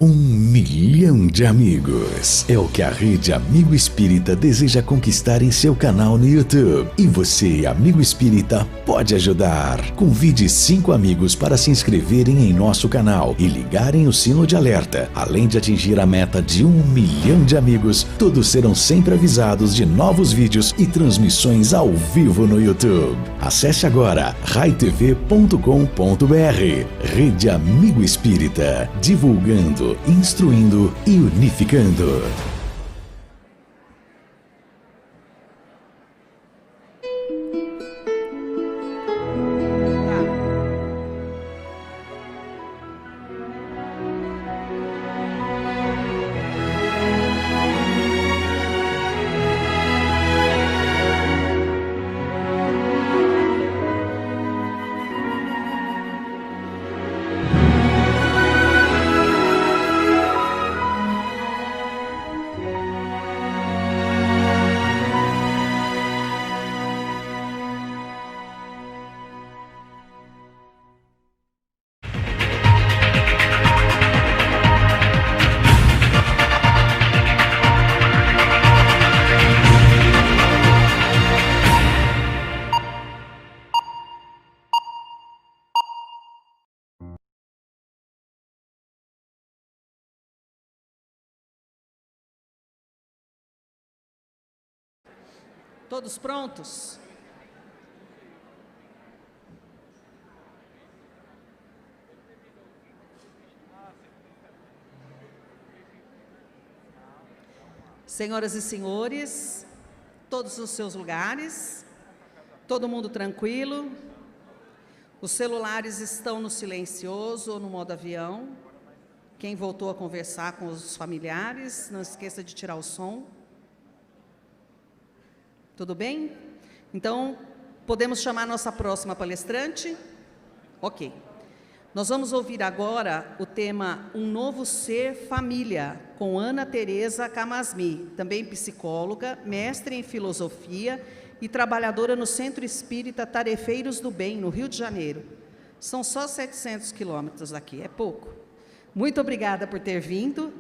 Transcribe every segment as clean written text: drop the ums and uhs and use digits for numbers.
1 milhão de amigos. É o que a Rede Amigo Espírita deseja conquistar em seu canal no YouTube. E você, amigo espírita, pode ajudar. Convide 5 amigos para se inscreverem em nosso canal e ligarem o sino de alerta. Além de atingir a meta de 1 milhão de amigos, todos serão sempre avisados de novos vídeos e transmissões ao vivo no YouTube. Acesse agora raitv.com.br. Rede Amigo Espírita, divulgando, instruindo e unificando. Todos prontos? Senhoras e senhores, todos os seus lugares, todo mundo tranquilo, os celulares estão no silencioso ou no modo avião. Quem voltou a conversar com os familiares, não esqueça de tirar o som. Tudo bem? Então, podemos chamar nossa próxima palestrante? Ok. Nós vamos ouvir agora o tema Um Novo Ser Família, com Ana Teresa Camasmi, também psicóloga, mestre em filosofia e trabalhadora no Centro Espírita Tarefeiros do Bem, no Rio de Janeiro. São só 700 quilômetros daqui, é pouco. Muito obrigada por ter vindo.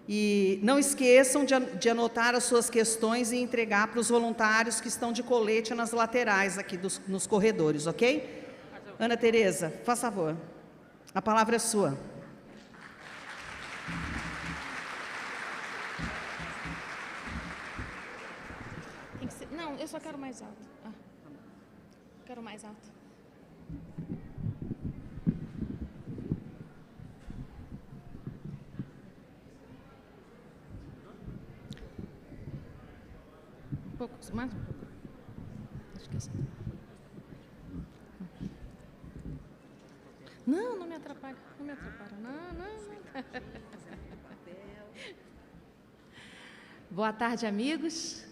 E não esqueçam de anotar as suas questões e entregar para os voluntários que estão de colete nas laterais aqui nos corredores, ok? Ana Teresa, faz favor. A palavra é sua. Tem que ser, não, eu só quero mais alto. Quero mais alto. Um pouco, mais um pouco. Acho que é assim. Não, não me atrapalha. Não me atrapalha. Não. Boa tarde, amigos.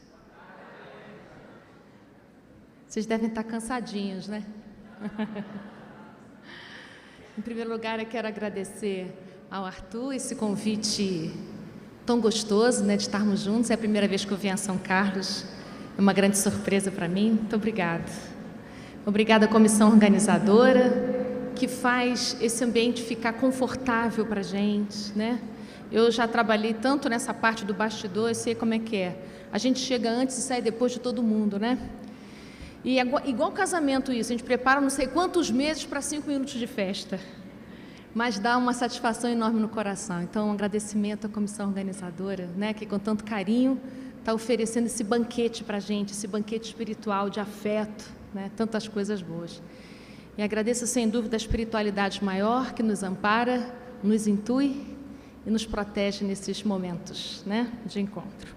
Vocês devem estar cansadinhos, né? Em primeiro lugar, eu quero agradecer ao Arthur esse convite tão gostoso, né, de estarmos juntos. É a primeira vez que eu venho a São Carlos. É uma grande surpresa para mim. Muito obrigada. Obrigada à comissão organizadora, que faz esse ambiente ficar confortável para a gente, né? Eu já trabalhei tanto nessa parte do bastidor, eu sei como é que é. A gente chega antes e sai depois de todo mundo, né? E é igual casamento isso, a gente prepara não sei quantos meses para 5 minutos de festa. Mas dá uma satisfação enorme no coração. Então, um agradecimento à comissão organizadora, né, que com tanto carinho está oferecendo esse banquete para a gente, esse banquete espiritual de afeto, né, tantas coisas boas. E agradeço, sem dúvida, a espiritualidade maior que nos ampara, nos intui e nos protege nesses momentos, né, de encontro.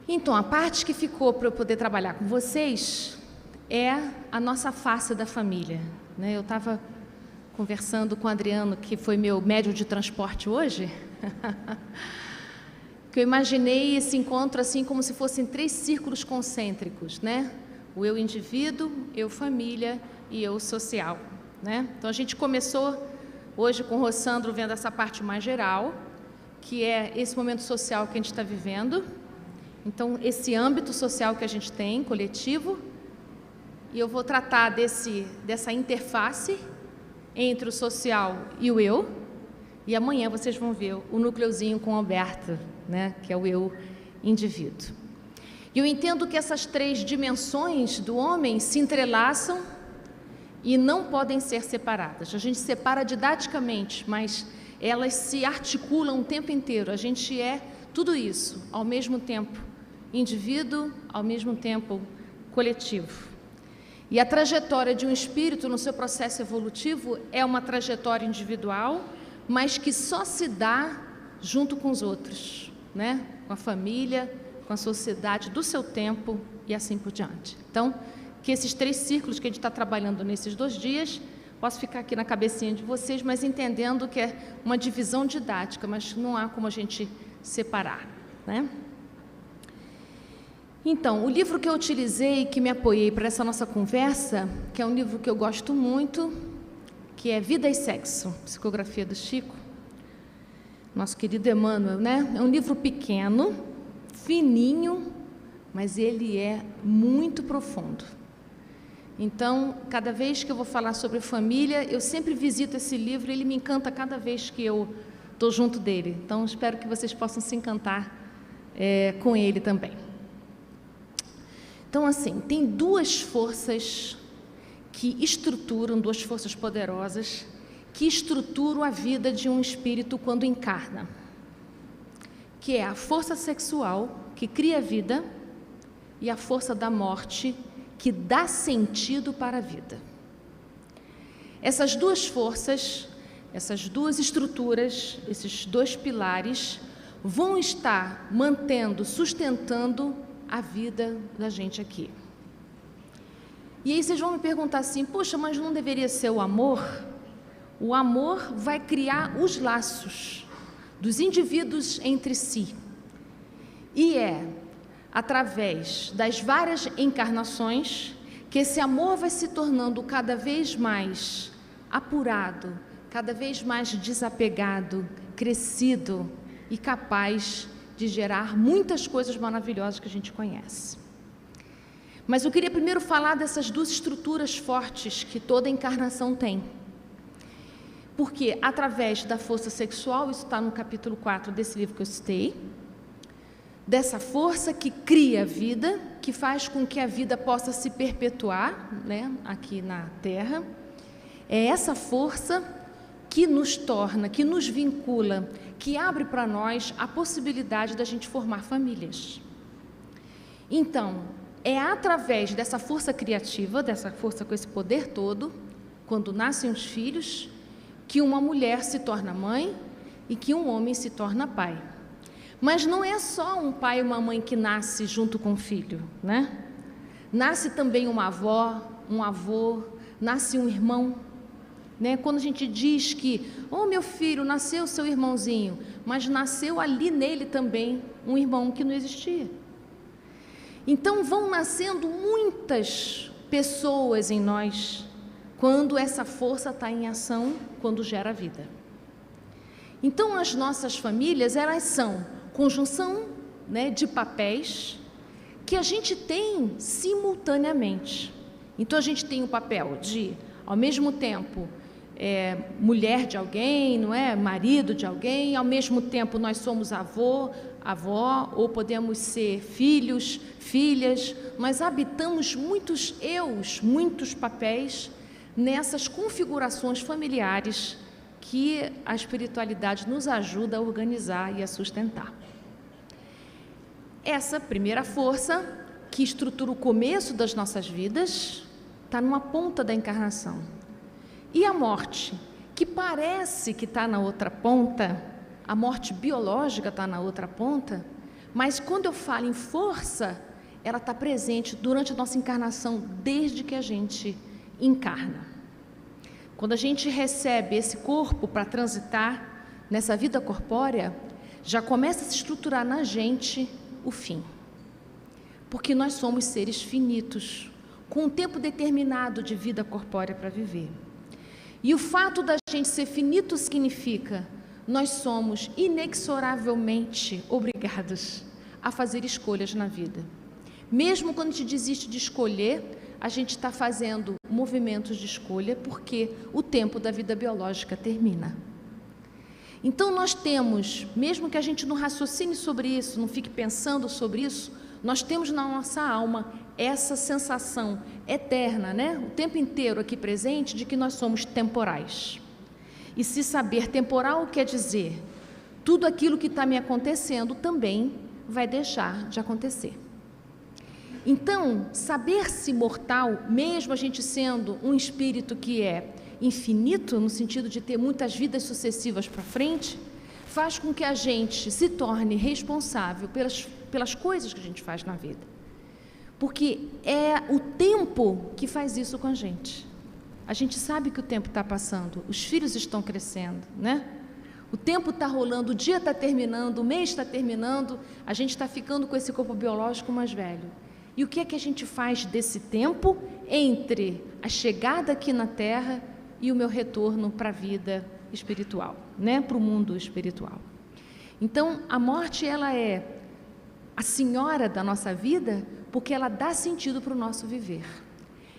Então, a parte que ficou para eu poder trabalhar com vocês é a nossa face da família, né? Eu estava conversando com o Adriano, que foi meu médium de transporte hoje, que eu imaginei esse encontro assim como se fossem 3 círculos concêntricos, né? O eu indivíduo, eu família e eu social, né? Então a gente começou hoje com o Rossandro vendo essa parte mais geral, que é esse momento social que a gente está vivendo. Então esse âmbito social que a gente tem, coletivo, e eu vou tratar dessa interface entre o social e o eu, E amanhã vocês vão ver o núcleozinho com Alberto, né, que é o eu indivíduo. E eu entendo que essas 3 dimensões do homem se entrelaçam e não podem ser separadas. A gente separa didaticamente, mas elas se articulam o tempo inteiro. A gente é tudo isso, ao mesmo tempo indivíduo, ao mesmo tempo coletivo. E a trajetória de um espírito no seu processo evolutivo é uma trajetória individual, mas que só se dá junto com os outros, né? Com a família, com a sociedade do seu tempo e assim por diante. Então, que esses 3 círculos que a gente está trabalhando nesses 2 dias, posso ficar aqui na cabecinha de vocês, mas entendendo que é uma divisão didática, mas não há como a gente separar, né? Então, o livro que eu utilizei, que me apoiei para essa nossa conversa, que é um livro que eu gosto muito, que é Vida e Sexo, psicografia do Chico, nosso querido Emmanuel, né? É um livro pequeno, fininho, mas ele é muito profundo. Então, cada vez que eu vou falar sobre família, eu sempre visito esse livro, ele me encanta cada vez que eu estou junto dele. Então, espero que vocês possam se encantar com ele também. Então, assim, tem 2 forças que estruturam, 2 forças poderosas, que estruturam a vida de um espírito quando encarna, que é a força sexual, que cria a vida, e a força da morte, que dá sentido para a vida. Essas 2 forças, essas 2 estruturas, esses 2 pilares, vão estar mantendo, sustentando a vida da gente aqui. E aí vocês vão me perguntar assim, poxa, mas não deveria ser o amor? O amor vai criar os laços dos indivíduos entre si. E é através das várias encarnações que esse amor vai se tornando cada vez mais apurado, cada vez mais desapegado, crescido e capaz de gerar muitas coisas maravilhosas que a gente conhece. Mas eu queria primeiro falar dessas 2 estruturas fortes que toda encarnação tem. Porque através da força sexual, isso está no capítulo 4 desse livro que eu citei, dessa força que cria a vida, que faz com que a vida possa se perpetuar, né, aqui na Terra, é essa força que nos torna, que nos vincula, que abre para nós a possibilidade da gente formar famílias. Então, é através dessa força criativa, dessa força com esse poder todo, quando nascem os filhos, que uma mulher se torna mãe e que um homem se torna pai. Mas não é só um pai e uma mãe que nasce junto com o filho, né? Nasce também uma avó, um avô, nasce um irmão, né? Quando a gente diz que, oh, meu filho, nasceu seu irmãozinho, mas nasceu ali nele também um irmão que não existia. Então vão nascendo muitas pessoas em nós, quando essa força está em ação, quando gera vida. Então as nossas famílias, elas são conjunção, né, de papéis que a gente tem simultaneamente. Então a gente tem o papel de, ao mesmo tempo, mulher de alguém, não é? Marido de alguém, ao mesmo tempo nós somos avô, avó, ou podemos ser filhos, filhas. Nós habitamos muitos eus, muitos papéis nessas configurações familiares que a espiritualidade nos ajuda a organizar e a sustentar. Essa primeira força, que estrutura o começo das nossas vidas, está numa ponta da encarnação. E a morte, que parece que está na outra ponta, a morte biológica está na outra ponta, mas quando eu falo em força, ela está presente durante a nossa encarnação, desde que a gente encarna. Quando a gente recebe esse corpo para transitar nessa vida corpórea, já começa a se estruturar na gente o fim. Porque nós somos seres finitos, com um tempo determinado de vida corpórea para viver. E o fato da gente ser finito significa nós somos inexoravelmente obrigados a fazer escolhas na vida. Mesmo quando a gente desiste de escolher, a gente está fazendo movimentos de escolha porque o tempo da vida biológica termina. Então nós temos, mesmo que a gente não raciocine sobre isso, não fique pensando sobre isso, nós temos na nossa alma essa sensação eterna, né? O tempo inteiro aqui presente, de que nós somos temporais. E se saber temporal quer dizer, tudo aquilo que está me acontecendo também vai deixar de acontecer. Então, saber-se mortal, mesmo a gente sendo um espírito que é infinito, no sentido de ter muitas vidas sucessivas para frente, faz com que a gente se torne responsável pelas coisas que a gente faz na vida. Porque é o tempo que faz isso com a gente. A gente sabe que o tempo está passando, os filhos estão crescendo, né? O tempo está rolando, o dia está terminando, o mês está terminando, a gente está ficando com esse corpo biológico mais velho. E o que é que a gente faz desse tempo entre a chegada aqui na Terra e o meu retorno para a vida espiritual, né? Para o mundo espiritual. Então, a morte, ela é a senhora da nossa vida, porque ela dá sentido para o nosso viver.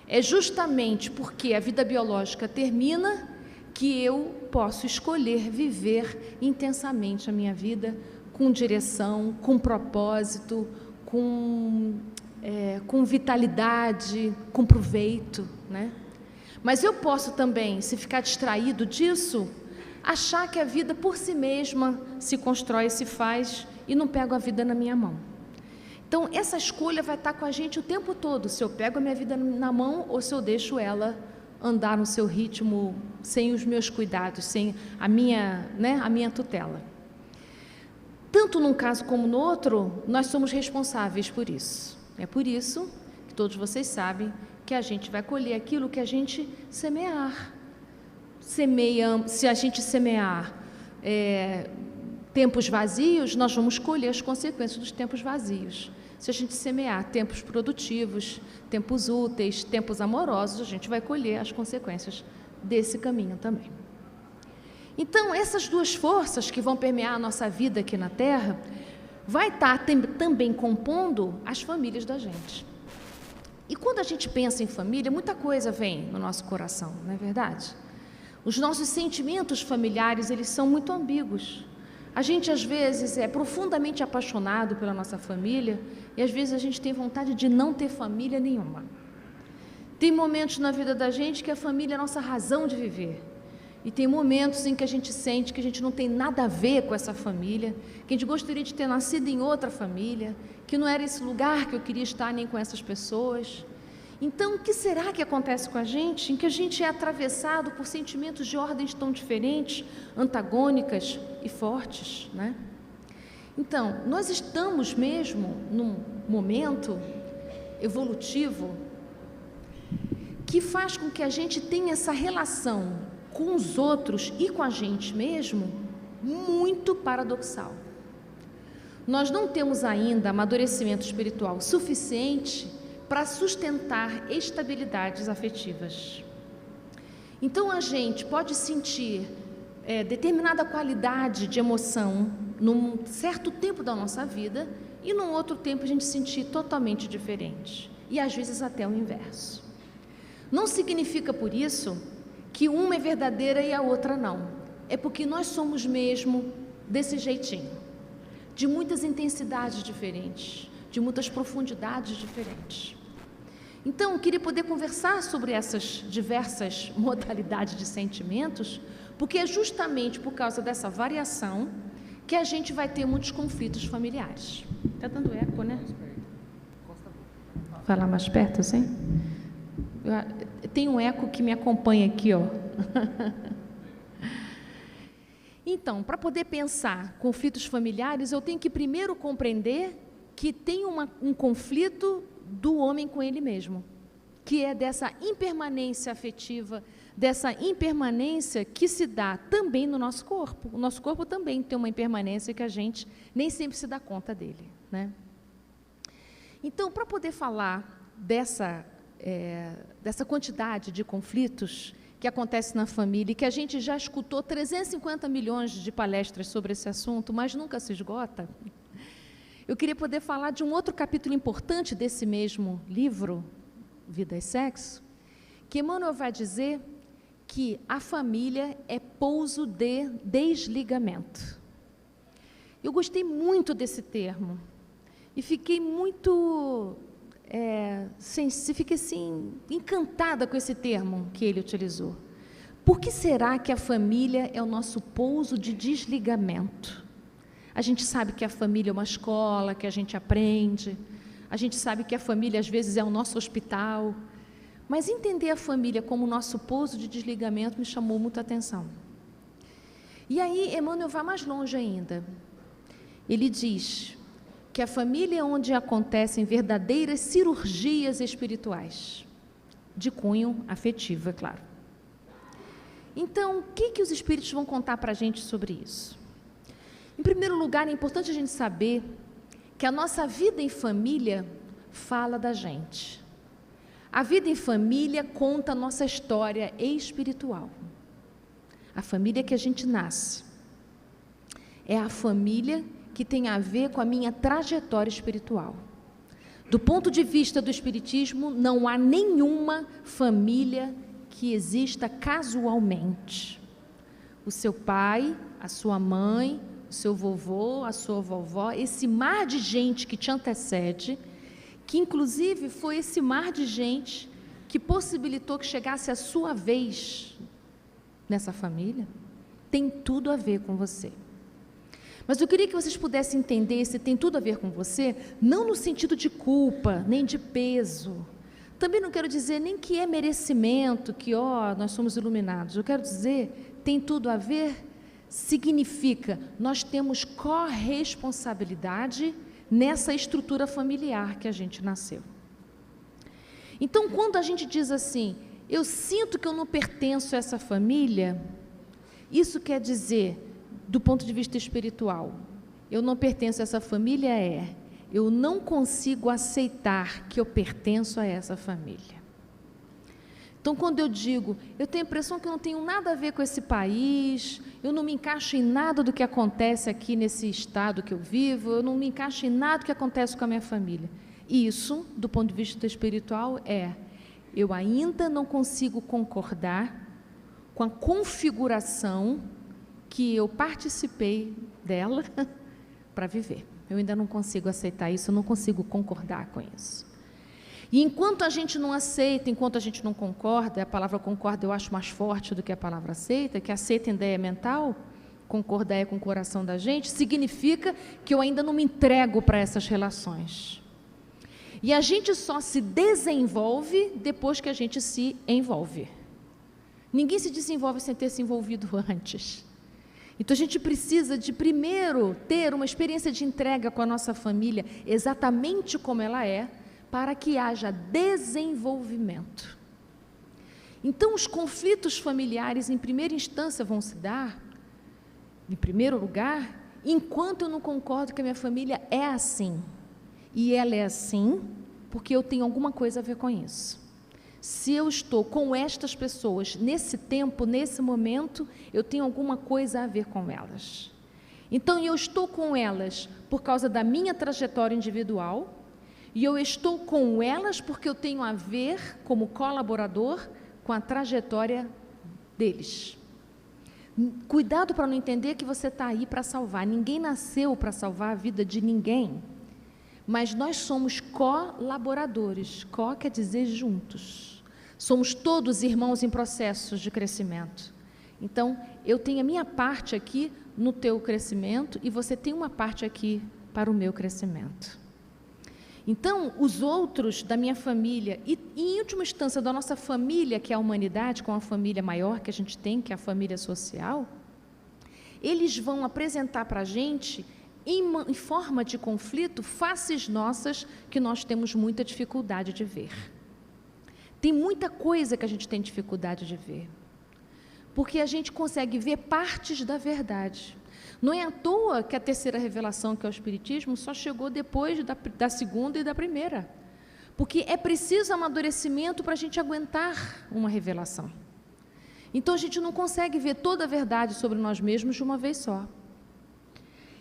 É justamente porque a vida biológica termina que eu posso escolher viver intensamente a minha vida com direção, com propósito, com vitalidade, com proveito, né? Mas eu posso também, se ficar distraído disso, achar que a vida por si mesma se constrói, se faz, e não pego a vida na minha mão. Então, essa escolha vai estar com a gente o tempo todo, se eu pego a minha vida na mão ou se eu deixo ela andar no seu ritmo, sem os meus cuidados, sem a minha, né, a minha tutela. Tanto num caso como no outro, nós somos responsáveis por isso. É por isso que todos vocês sabem que a gente vai colher aquilo que a gente semear. Se a gente semear tempos vazios, nós vamos colher as consequências dos tempos vazios. Se a gente semear tempos produtivos, tempos úteis, tempos amorosos, a gente vai colher as consequências desse caminho também. Então, essas duas forças que vão permear a nossa vida aqui na Terra, vai estar também compondo as famílias da gente. E quando a gente pensa em família, muita coisa vem no nosso coração, não é verdade? Os nossos sentimentos familiares, eles são muito ambíguos. A gente, às vezes, é profundamente apaixonado pela nossa família e, às vezes, a gente tem vontade de não ter família nenhuma. Tem momentos na vida da gente que a família é a nossa razão de viver. E tem momentos em que a gente sente que a gente não tem nada a ver com essa família, que a gente gostaria de ter nascido em outra família, que não era esse lugar que eu queria estar nem com essas pessoas. Então, o que será que acontece com a gente, em que a gente é atravessado por sentimentos de ordens tão diferentes, antagônicas e fortes, né? Então, nós estamos mesmo num momento evolutivo que faz com que a gente tenha essa relação com os outros e com a gente mesmo muito paradoxal. Nós não temos ainda amadurecimento espiritual suficiente para sustentar estabilidades afetivas. Então, a gente pode sentir determinada qualidade de emoção num certo tempo da nossa vida e num outro tempo a gente sentir totalmente diferente. E às vezes até o inverso. Não significa por isso que uma é verdadeira e a outra não. É porque nós somos mesmo desse jeitinho, de muitas intensidades diferentes, de muitas profundidades diferentes. Então, eu queria poder conversar sobre essas diversas modalidades de sentimentos, porque é justamente por causa dessa variação que a gente vai ter muitos conflitos familiares. Está dando eco, né? Falar mais perto, assim? Tem um eco que me acompanha aqui, ó. Então, para poder pensar conflitos familiares, eu tenho que primeiro compreender que tem um conflito do homem com ele mesmo, que é dessa impermanência afetiva, dessa impermanência que se dá também no nosso corpo. O nosso corpo também tem uma impermanência que a gente nem sempre se dá conta dele, né? Então, para poder falar dessa quantidade de conflitos que acontece na família e que a gente já escutou 350 milhões de palestras sobre esse assunto, mas nunca se esgota, eu queria poder falar de um outro capítulo importante desse mesmo livro, Vida e Sexo, que Emmanuel vai dizer que a família é pouso de desligamento. Eu gostei muito desse termo e fiquei muito, fiquei assim, encantada com esse termo que ele utilizou. Por que será que a família é o nosso pouso de desligamento? A gente sabe que a família é uma escola, que a gente aprende, a gente sabe que a família às vezes é o nosso hospital, mas entender a família como o nosso pouso de desligamento me chamou muita atenção. E aí Emmanuel vai mais longe ainda. Ele diz que a família é onde acontecem verdadeiras cirurgias espirituais, de cunho afetivo, é claro. Então, o que os espíritos vão contar para a gente sobre isso? Em primeiro lugar, é importante a gente saber que a nossa vida em família fala da gente. A vida em família conta a nossa história espiritual. A família que a gente nasce é a família que tem a ver com a minha trajetória espiritual. Do ponto de vista do Espiritismo, não há nenhuma família que exista casualmente. O seu pai, a sua mãe, o seu vovô, a sua vovó, esse mar de gente que te antecede, que inclusive foi esse mar de gente que possibilitou que chegasse a sua vez nessa família, tem tudo a ver com você. Mas eu queria que vocês pudessem entender se tem tudo a ver com você, não no sentido de culpa, nem de peso. Também não quero dizer nem que é merecimento, que nós somos iluminados. Eu quero dizer, tem tudo a ver, significa, nós temos corresponsabilidade nessa estrutura familiar que a gente nasceu. Então, quando a gente diz assim, eu sinto que eu não pertenço a essa família, isso quer dizer, do ponto de vista espiritual, eu não pertenço a essa família, eu não consigo aceitar que eu pertenço a essa família. Então, quando eu digo, eu tenho a impressão que eu não tenho nada a ver com esse país, eu não me encaixo em nada do que acontece aqui nesse estado que eu vivo, eu não me encaixo em nada do que acontece com a minha família. Isso, do ponto de vista espiritual, eu ainda não consigo concordar com a configuração que eu participei dela para viver. Eu ainda não consigo aceitar isso, eu não consigo concordar com isso. E enquanto a gente não aceita, enquanto a gente não concorda, a palavra concorda eu acho mais forte do que a palavra aceita, que aceita ideia mental, concordar é com o coração da gente, significa que eu ainda não me entrego para essas relações. E a gente só se desenvolve depois que a gente se envolve. Ninguém se desenvolve sem ter se envolvido antes. Então a gente precisa de primeiro ter uma experiência de entrega com a nossa família, exatamente como ela é, para que haja desenvolvimento. Então os conflitos familiares em primeira instância vão se dar, em primeiro lugar, enquanto eu não concordo que a minha família é assim. E ela é assim porque eu tenho alguma coisa a ver com isso. Se eu estou com estas pessoas nesse tempo, nesse momento, eu tenho alguma coisa a ver com elas. Então, eu estou com elas por causa da minha trajetória individual, e eu estou com elas porque eu tenho a ver, como colaborador, com a trajetória deles. Cuidado para não entender que você está aí para salvar. Ninguém nasceu para salvar a vida de ninguém. Mas nós somos colaboradores. Co quer dizer juntos. Somos todos irmãos em processos de crescimento. Então, eu tenho a minha parte aqui no teu crescimento e você tem uma parte aqui para o meu crescimento. Então, os outros da minha família e, em última instância, da nossa família, que é a humanidade, com a família maior que a gente tem, que é a família social, eles vão apresentar para a gente, em forma de conflito, faces nossas que nós temos muita dificuldade de ver. Tem muita coisa que a gente tem dificuldade de ver, porque a gente consegue ver partes da verdade. Não é à toa que a terceira revelação, que é o Espiritismo, só chegou depois da segunda e da primeira, porque é preciso amadurecimento para a gente aguentar uma revelação. Então a gente não consegue ver toda a verdade sobre nós mesmos de uma vez só.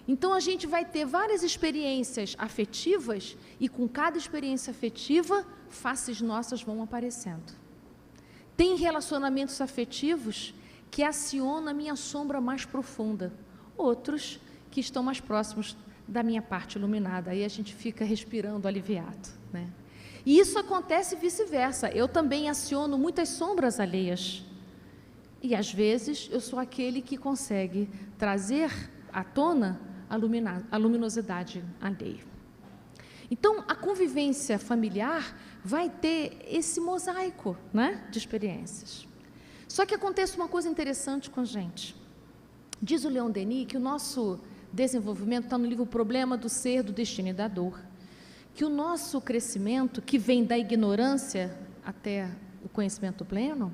Então a gente vai ter várias experiências afetivas e com cada experiência afetiva, faces nossas vão aparecendo. Tem relacionamentos afetivos que acionam a minha sombra mais profunda, outros que estão mais próximos da minha parte iluminada, aí a gente fica respirando aliviado, né? E isso acontece vice-versa, eu também aciono muitas sombras alheias, e às vezes eu sou aquele que consegue trazer à tona a luminosidade alheia. Então, a convivência familiar vai ter esse mosaico, né, de experiências. Só que acontece uma coisa interessante com a gente. Diz o Leon Denis que o nosso desenvolvimento está no livro O Problema do Ser, do Destino e da Dor, que o nosso crescimento, que vem da ignorância até o conhecimento pleno,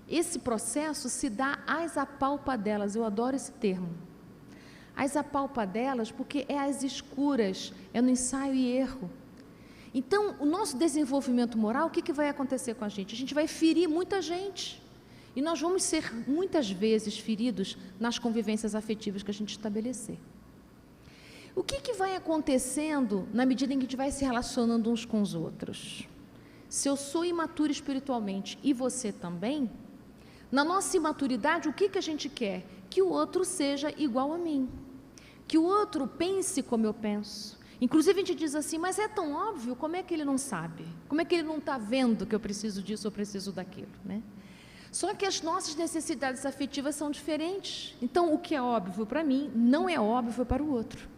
esse processo se dá às apalpadelas, eu adoro esse termo, às apalpadelas, porque é às escuras, é no ensaio e erro. Então, o nosso desenvolvimento moral, o que vai acontecer com a gente vai ferir muita gente, e nós vamos ser muitas vezes feridos nas convivências afetivas que a gente estabelecer. O que vai acontecendo na medida em que a gente vai se relacionando uns com os outros? Se eu sou imaturo espiritualmente e você também, na nossa imaturidade, o que a gente quer? Que o outro seja igual a mim, que o outro pense como eu penso. Inclusive a gente diz assim, mas é tão óbvio, como é que ele não sabe? Como é que ele não está vendo que eu preciso disso ou preciso daquilo, né? Só que as nossas necessidades afetivas são diferentes. Então, o que é óbvio para mim, não é óbvio para o outro.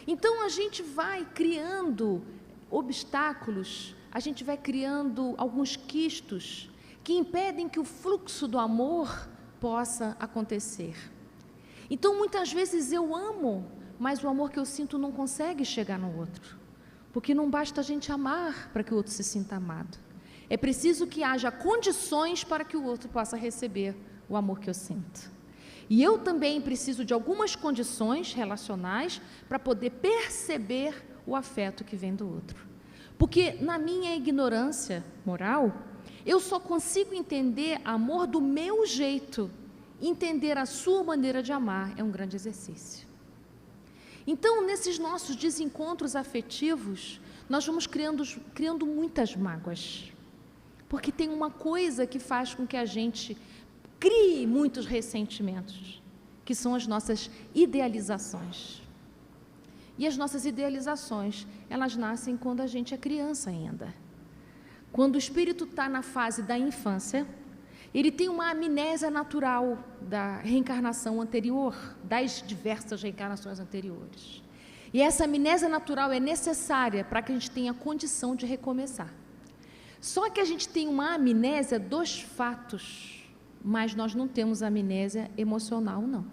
Então, a gente vai criando obstáculos, a gente vai criando alguns quistos que impedem que o fluxo do amor possa acontecer. Então, muitas vezes eu amo, mas o amor que eu sinto não consegue chegar no outro, porque não basta a gente amar para que o outro se sinta amado. É preciso que haja condições para que o outro possa receber o amor que eu sinto. E eu também preciso de algumas condições relacionais para poder perceber o afeto que vem do outro. Porque na minha ignorância moral, eu só consigo entender amor do meu jeito. Entender a sua maneira de amar é um grande exercício. Então, nesses nossos desencontros afetivos, nós vamos criando muitas mágoas. Porque tem uma coisa que faz com que a gente crie muitos ressentimentos, que são as nossas idealizações. E as nossas idealizações, elas nascem quando a gente é criança ainda. Quando o espírito está na fase da infância, ele tem uma amnésia natural da reencarnação anterior, das diversas reencarnações anteriores. E essa amnésia natural é necessária para que a gente tenha condição de recomeçar. Só que a gente tem uma amnésia dos fatos, mas nós não temos amnésia emocional, não.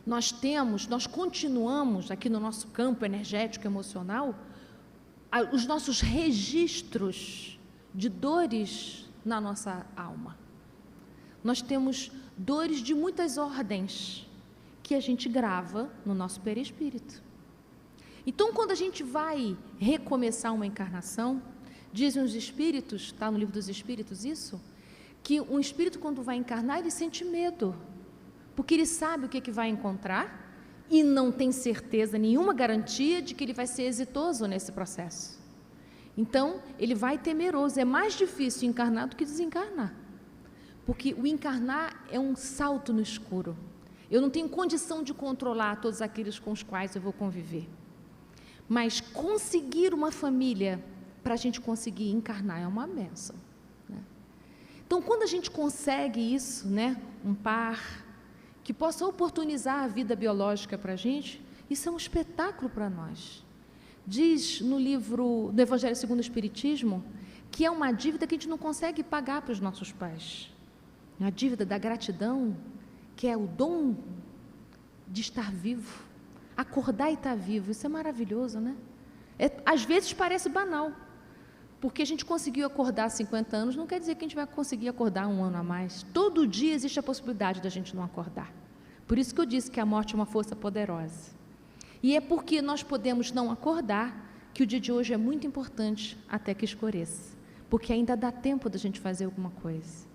Nós continuamos aqui no nosso campo energético emocional, os nossos registros de dores na nossa alma. Nós temos dores de muitas ordens que a gente grava no nosso perispírito. Então, quando a gente vai recomeçar uma encarnação, dizem os espíritos, está no livro dos espíritos isso, que um espírito quando vai encarnar, ele sente medo, porque ele sabe o que vai encontrar e não tem certeza, nenhuma garantia de que ele vai ser exitoso nesse processo. Então, ele vai temeroso, é mais difícil encarnar do que desencarnar, porque o encarnar é um salto no escuro, eu não tenho condição de controlar todos aqueles com os quais eu vou conviver, mas conseguir uma família para a gente conseguir encarnar é uma bênção, né? Então, quando a gente consegue isso, né, um par que possa oportunizar a vida biológica para a gente, isso é um espetáculo para nós. Diz no livro do Evangelho segundo o Espiritismo que é uma dívida que a gente não consegue pagar para os nossos pais. A dívida da gratidão, que é o dom de estar vivo, acordar e estar vivo, isso é maravilhoso, né? Às vezes parece banal, porque a gente conseguiu acordar há 50 anos, não quer dizer que a gente vai conseguir acordar um ano a mais. Todo dia existe a possibilidade da gente não acordar. Por isso que eu disse que a morte é uma força poderosa. E é porque nós podemos não acordar que o dia de hoje é muito importante até que escureça, porque ainda dá tempo da gente fazer alguma coisa.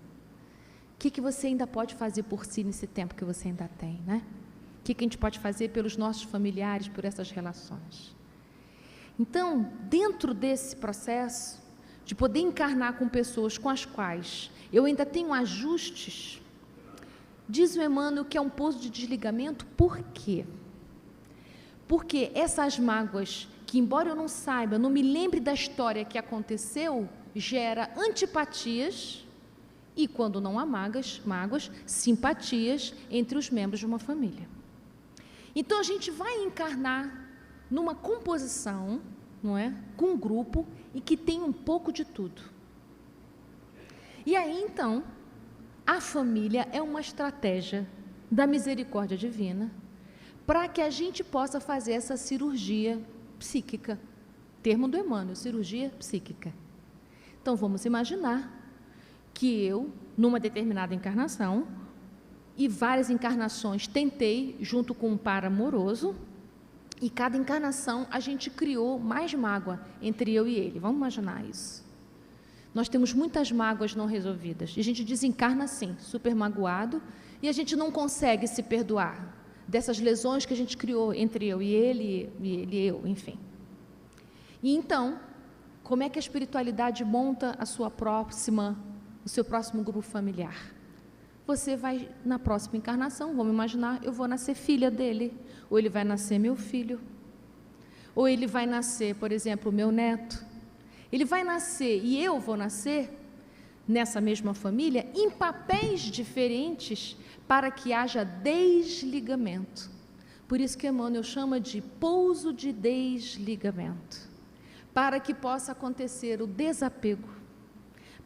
O que você ainda pode fazer por si nesse tempo que você ainda tem, né? O que a gente pode fazer pelos nossos familiares, por essas relações? Então, dentro desse processo de poder encarnar com pessoas com as quais eu ainda tenho ajustes. Diz o Emmanuel que é um pouso de desligamento. Por quê? Porque essas mágoas, que embora eu não saiba, não me lembre da história que aconteceu, gera antipatias e, quando não há mágoas, simpatias entre os membros de uma família. Então, a gente vai encarnar numa composição, não é? Com um grupo e que tem um pouco de tudo. E aí, então, a família é uma estratégia da misericórdia divina para que a gente possa fazer essa cirurgia psíquica. Termo do Emmanuel, cirurgia psíquica. Então, vamos imaginar que eu, numa determinada encarnação, e várias encarnações, tentei, junto com um par amoroso, e cada encarnação a gente criou mais mágoa entre eu e ele. Vamos imaginar isso. Nós temos muitas mágoas não resolvidas, e a gente desencarna assim, super magoado, e a gente não consegue se perdoar dessas lesões que a gente criou entre eu e ele e eu, enfim. E então, como é que a espiritualidade monta o seu próximo grupo familiar? Você vai, na próxima encarnação, vamos imaginar, eu vou nascer filha dele, ou ele vai nascer meu filho, ou ele vai nascer, por exemplo, meu neto. Ele vai nascer e eu vou nascer nessa mesma família em papéis diferentes para que haja desligamento. Por isso que Emmanuel chama de pouso de desligamento, para que possa acontecer o desapego,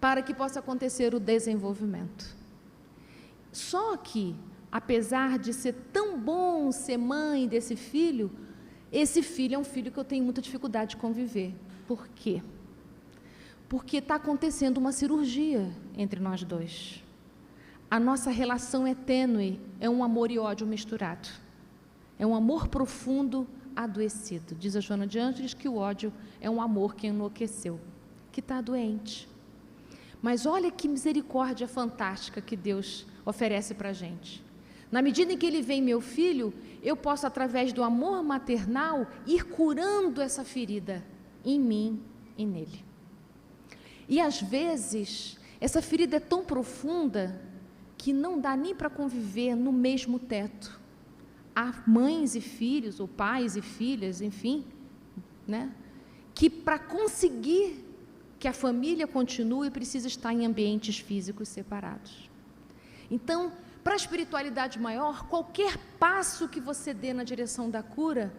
para que possa acontecer o desenvolvimento. Só que, apesar de ser tão bom ser mãe desse filho, esse filho é um filho que eu tenho muita dificuldade de conviver. Por quê? Porque está acontecendo uma cirurgia entre nós dois. A nossa relação é tênue, é um amor e ódio misturado. É um amor profundo adoecido. Diz a Joana de Ângeles que o ódio é um amor que enlouqueceu, que está doente. Mas olha que misericórdia fantástica que Deus oferece para a gente. Na medida em que Ele vem meu filho, eu posso, através do amor maternal, ir curando essa ferida em mim e nele. E às vezes, essa ferida é tão profunda que não dá nem para conviver no mesmo teto. Há mães e filhos, ou pais e filhas, enfim, né, que para conseguir que a família continue, precisa estar em ambientes físicos separados. Então, para a espiritualidade maior, qualquer passo que você dê na direção da cura,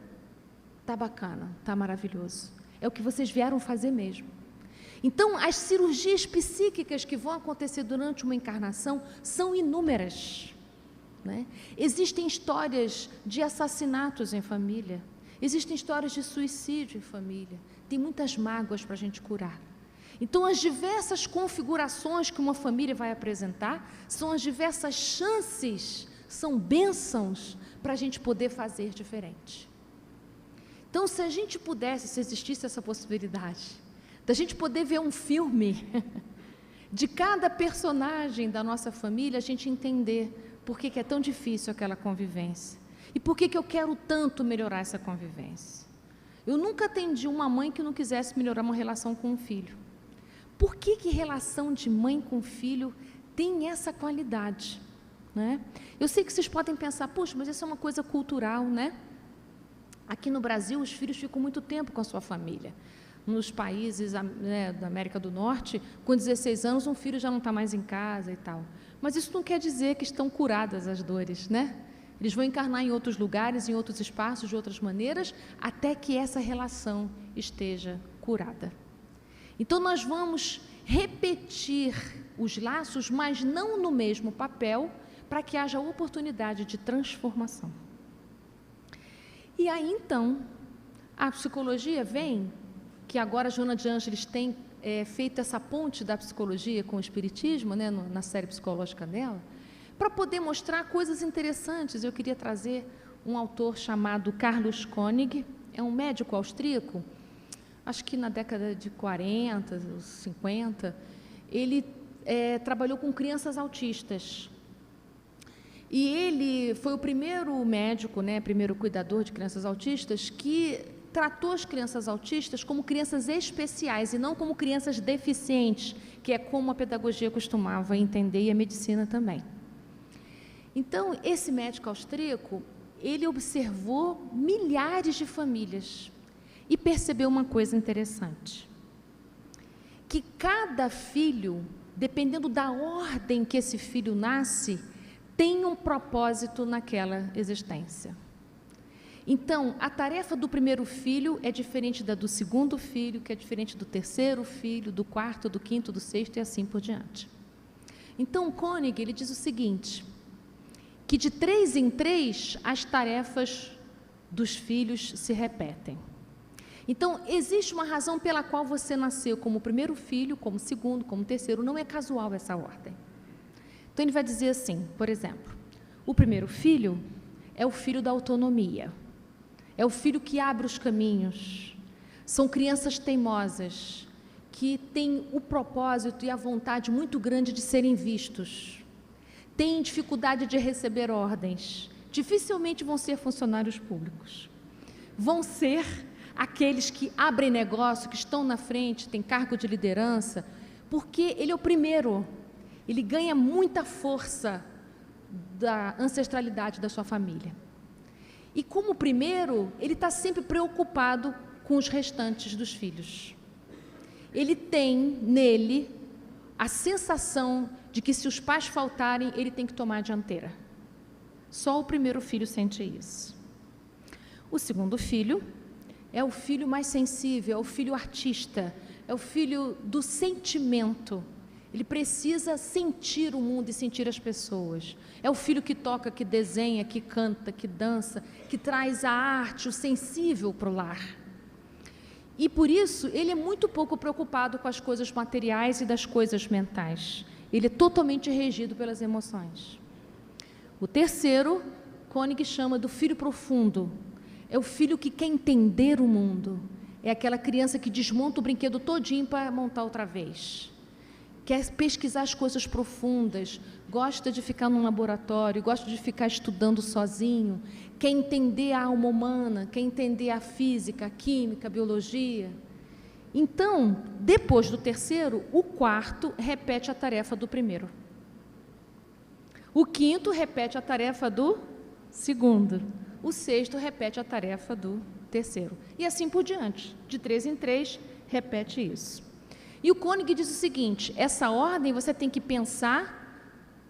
está bacana, está maravilhoso. É o que vocês vieram fazer mesmo. Então, as cirurgias psíquicas que vão acontecer durante uma encarnação são inúmeras, né? Existem histórias de assassinatos em família, existem histórias de suicídio em família, tem muitas mágoas para a gente curar. Então, as diversas configurações que uma família vai apresentar são as diversas chances, são bênçãos para a gente poder fazer diferente. Então, se a gente pudesse, se existisse essa possibilidade, da gente poder ver um filme de cada personagem da nossa família, a gente entender por que é tão difícil aquela convivência e por que eu quero tanto melhorar essa convivência. Eu nunca atendi uma mãe que não quisesse melhorar uma relação com um filho. Por que relação de mãe com filho tem essa qualidade, né? Eu sei que vocês podem pensar, poxa, mas isso é uma coisa cultural, né? Aqui no Brasil, os filhos ficam muito tempo com a sua família. Nos países, né, da América do Norte, com 16 anos, um filho já não está mais em casa e tal. Mas isso não quer dizer que estão curadas as dores, né? Eles vão encarnar em outros lugares, em outros espaços, de outras maneiras, até que essa relação esteja curada. Então, nós vamos repetir os laços, mas não no mesmo papel, para que haja oportunidade de transformação. E aí, então, a psicologia vem, que agora a Joana de Ângeles tem feito essa ponte da psicologia com o espiritismo, né, na série psicológica dela, para poder mostrar coisas interessantes. Eu queria trazer um autor chamado Carlos Koenig, é um médico austríaco, acho que na década de 40, 50, ele trabalhou com crianças autistas. E ele foi o primeiro médico, né, primeiro cuidador de crianças autistas, que tratou as crianças autistas como crianças especiais e não como crianças deficientes, que é como a pedagogia costumava entender e a medicina também. Então, esse médico austríaco, ele observou milhares de famílias e percebeu uma coisa interessante, que cada filho, dependendo da ordem que esse filho nasce, tem um propósito naquela existência. Então, a tarefa do primeiro filho é diferente da do segundo filho, que é diferente do terceiro filho, do quarto, do quinto, do sexto e assim por diante. Então, o Koenig, ele diz o seguinte, que de 3 em 3 as tarefas dos filhos se repetem. Então, existe uma razão pela qual você nasceu como primeiro filho, como segundo, como terceiro, não é casual essa ordem. Então, ele vai dizer assim, por exemplo, o primeiro filho é o filho da autonomia, é o filho que abre os caminhos, são crianças teimosas, que têm o propósito e a vontade muito grande de serem vistos, têm dificuldade de receber ordens, dificilmente vão ser funcionários públicos, vão ser aqueles que abrem negócio, que estão na frente, têm cargo de liderança, porque ele é o primeiro, ele ganha muita força da ancestralidade da sua família. E como primeiro, ele está sempre preocupado com os restantes dos filhos. Ele tem nele a sensação de que se os pais faltarem, ele tem que tomar a dianteira. Só o primeiro filho sente isso. O segundo filho é o filho mais sensível, é o filho artista, é o filho do sentimento. Ele precisa sentir o mundo e sentir as pessoas. É o filho que toca, que desenha, que canta, que dança, que traz a arte, o sensível para o lar. E por isso, ele é muito pouco preocupado com as coisas materiais e das coisas mentais. Ele é totalmente regido pelas emoções. O terceiro, Koenig chama do filho profundo. É o filho que quer entender o mundo. É aquela criança que desmonta o brinquedo todinho para montar outra vez. Quer pesquisar as coisas profundas, gosta de ficar num laboratório, gosta de ficar estudando sozinho, quer entender a alma humana, quer entender a física, a química, a biologia. Então, depois do terceiro, o quarto repete a tarefa do primeiro. O quinto repete a tarefa do segundo. O sexto repete a tarefa do terceiro. E assim por diante. De 3 em 3, repete isso. E o Koenig diz o seguinte, essa ordem você tem que pensar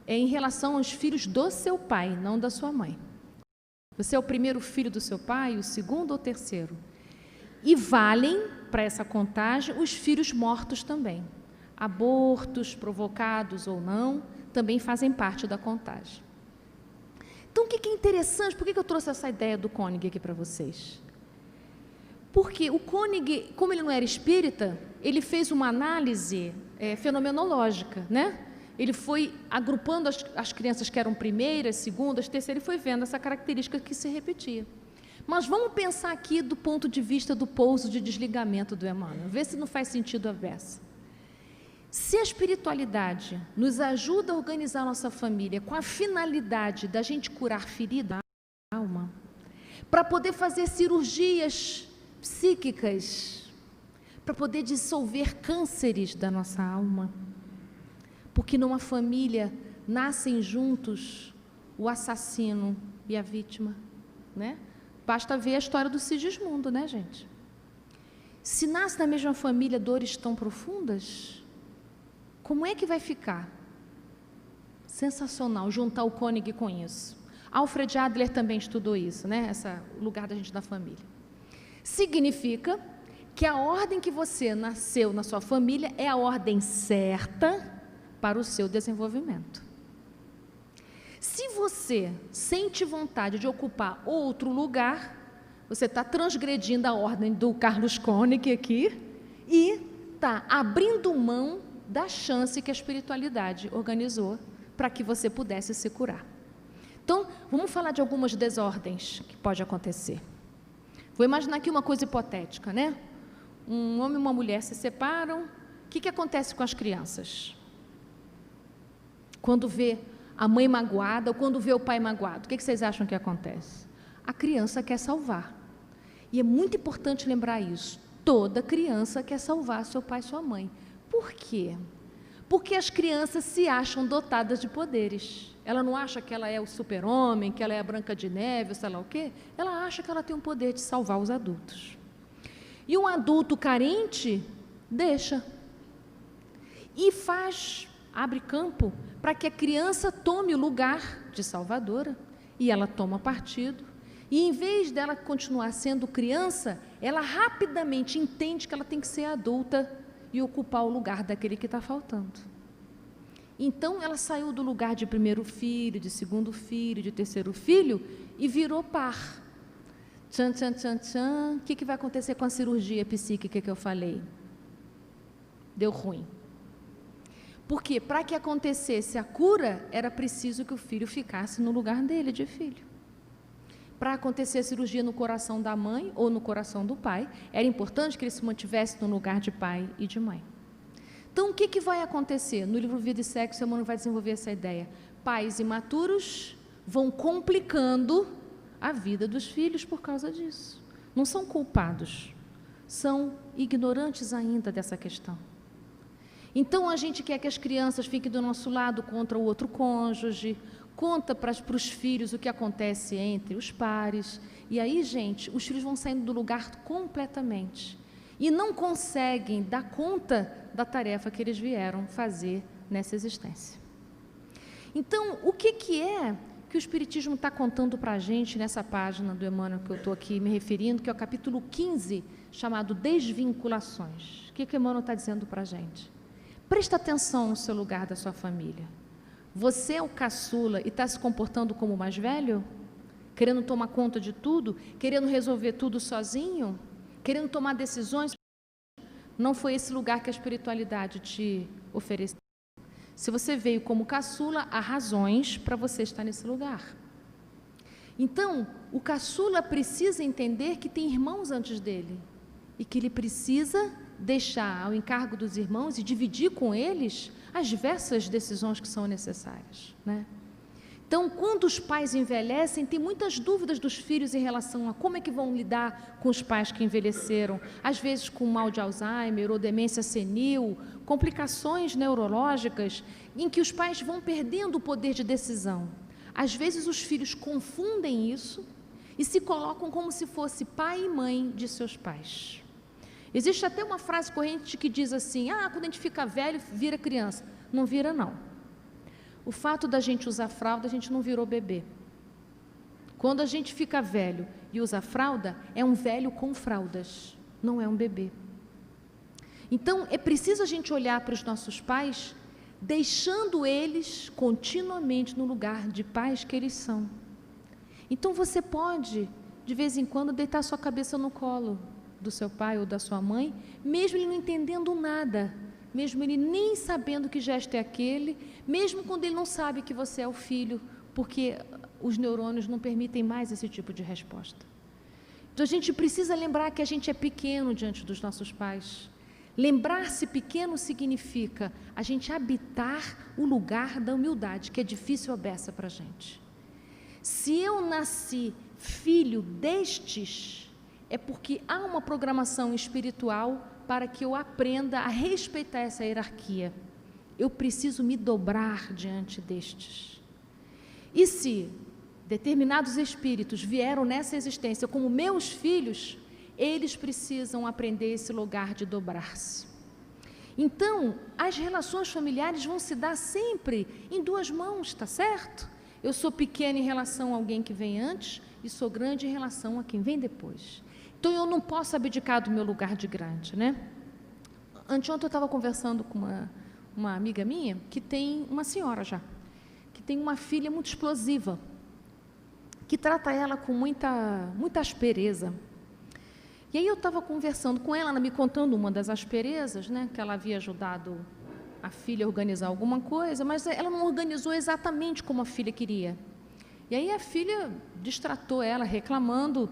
em relação aos filhos do seu pai, não da sua mãe. Você é o primeiro filho do seu pai, o segundo ou o terceiro. E valem, para essa contagem, os filhos mortos também. Abortos, provocados ou não, também fazem parte da contagem. Então, o que é interessante? Por que eu trouxe essa ideia do Koenig aqui para vocês? Porque o Koenig, como ele não era espírita, ele fez uma análise fenomenológica, né? Ele foi agrupando as crianças que eram primeiras, segundas, terceiras, e foi vendo essa característica que se repetia. Mas vamos pensar aqui do ponto de vista do pouso de desligamento do Emmanuel, ver se não faz sentido a versa. Se a espiritualidade nos ajuda a organizar a nossa família com a finalidade da gente curar ferida da alma, para poder fazer cirurgias psíquicas, para poder dissolver cânceres da nossa alma, porque numa família nascem juntos o assassino e a vítima, né? Basta ver a história do Sigismundo, né, gente? Se nasce na mesma família dores tão profundas, como é que vai ficar? Sensacional juntar o Koenig com isso. Alfred Adler também estudou isso, né? O lugar da gente da família. Significa que a ordem que você nasceu na sua família é a ordem certa para o seu desenvolvimento. Se você sente vontade de ocupar outro lugar, você está transgredindo a ordem do Carlos Koenig aqui e está abrindo mão da chance que a espiritualidade organizou para que você pudesse se curar. Então, vamos falar de algumas desordens que pode acontecer. Vou imaginar aqui uma coisa hipotética, né? Um homem e uma mulher se separam, o que acontece com as crianças? Quando vê a mãe magoada ou quando vê o pai magoado, o que vocês acham que acontece? A criança quer salvar. E é muito importante lembrar isso. Toda criança quer salvar seu pai e sua mãe. Por quê? Porque as crianças se acham dotadas de poderes. Ela não acha que ela é o super-homem, que ela é a Branca de Neve, ou sei lá o quê. Ela acha que ela tem o poder de salvar os adultos. E um adulto carente deixa. E abre campo para que a criança tome o lugar de salvadora. E ela toma partido. E em vez dela continuar sendo criança, ela rapidamente entende que ela tem que ser adulta e ocupar o lugar daquele que está faltando. Então, ela saiu do lugar de primeiro filho, de segundo filho, de terceiro filho e virou par. Tchan, tchan, tchan, tchan. O que vai acontecer com a cirurgia psíquica que eu falei? Deu ruim. Porque para que acontecesse a cura, era preciso que o filho ficasse no lugar dele, de filho. Para acontecer a cirurgia no coração da mãe ou no coração do pai, era importante que ele se mantivesse no lugar de pai e de mãe. Então, o que vai acontecer? No livro Vida e Sexo, Emmanuel vai desenvolver essa ideia. Pais imaturos vão complicando a vida dos filhos por causa disso. Não são culpados, são ignorantes ainda dessa questão. Então, a gente quer que as crianças fiquem do nosso lado contra o outro cônjuge, conta para os filhos o que acontece entre os pares, e aí, gente, os filhos vão saindo do lugar completamente, e não conseguem dar conta da tarefa que eles vieram fazer nessa existência. Então, o que é que o Espiritismo está contando para a gente nessa página do Emmanuel que eu estou aqui me referindo, que é o capítulo 15, chamado Desvinculações? O que Emmanuel está dizendo para a gente? Presta atenção no seu lugar da sua família. Você é o caçula e está se comportando como o mais velho? Querendo tomar conta de tudo? Querendo resolver tudo sozinho? Querendo tomar decisões? Não foi esse lugar que a espiritualidade te ofereceu. Se você veio como caçula, há razões para você estar nesse lugar. Então, o caçula precisa entender que tem irmãos antes dele e que ele precisa deixar ao encargo dos irmãos e dividir com eles as diversas decisões que são necessárias, né? Então, quando os pais envelhecem, tem muitas dúvidas dos filhos em relação a como é que vão lidar com os pais que envelheceram, às vezes com mal de Alzheimer ou demência senil, complicações neurológicas, em que os pais vão perdendo o poder de decisão. Às vezes os filhos confundem isso e se colocam como se fosse pai e mãe de seus pais. Existe até uma frase corrente que diz assim: quando a gente fica velho, vira criança. Não vira, não. O fato da gente usar fralda, a gente não virou bebê. Quando a gente fica velho e usa fralda, é um velho com fraldas, não é um bebê. Então, é preciso a gente olhar para os nossos pais, deixando eles continuamente no lugar de pais que eles são. Então, você pode, de vez em quando, deitar sua cabeça no colo do seu pai ou da sua mãe, mesmo ele não entendendo nada, mesmo ele nem sabendo que gesto é aquele, mesmo quando ele não sabe que você é o filho, porque os neurônios não permitem mais esse tipo de resposta. Então, a gente precisa lembrar que a gente é pequeno diante dos nossos pais. Lembrar-se pequeno significa a gente habitar o lugar da humildade, que é difícil a beça para a gente. Se eu nasci filho destes, é porque há uma programação espiritual para que eu aprenda a respeitar essa hierarquia. Eu preciso me dobrar diante destes. E se determinados espíritos vieram nessa existência como meus filhos, eles precisam aprender esse lugar de dobrar-se. Então, as relações familiares vão se dar sempre em duas mãos, tá certo? Eu sou pequena em relação a alguém que vem antes e sou grande em relação a quem vem depois. Então, eu não posso abdicar do meu lugar de grande, né? Anteontem eu estava conversando com uma amiga minha, que tem uma senhora já, que tem uma filha muito explosiva, que trata ela com muita aspereza. E aí eu estava conversando com ela me contando uma das asperezas, né, que ela havia ajudado a filha a organizar alguma coisa, mas ela não organizou exatamente como a filha queria. E aí a filha destratou ela, reclamando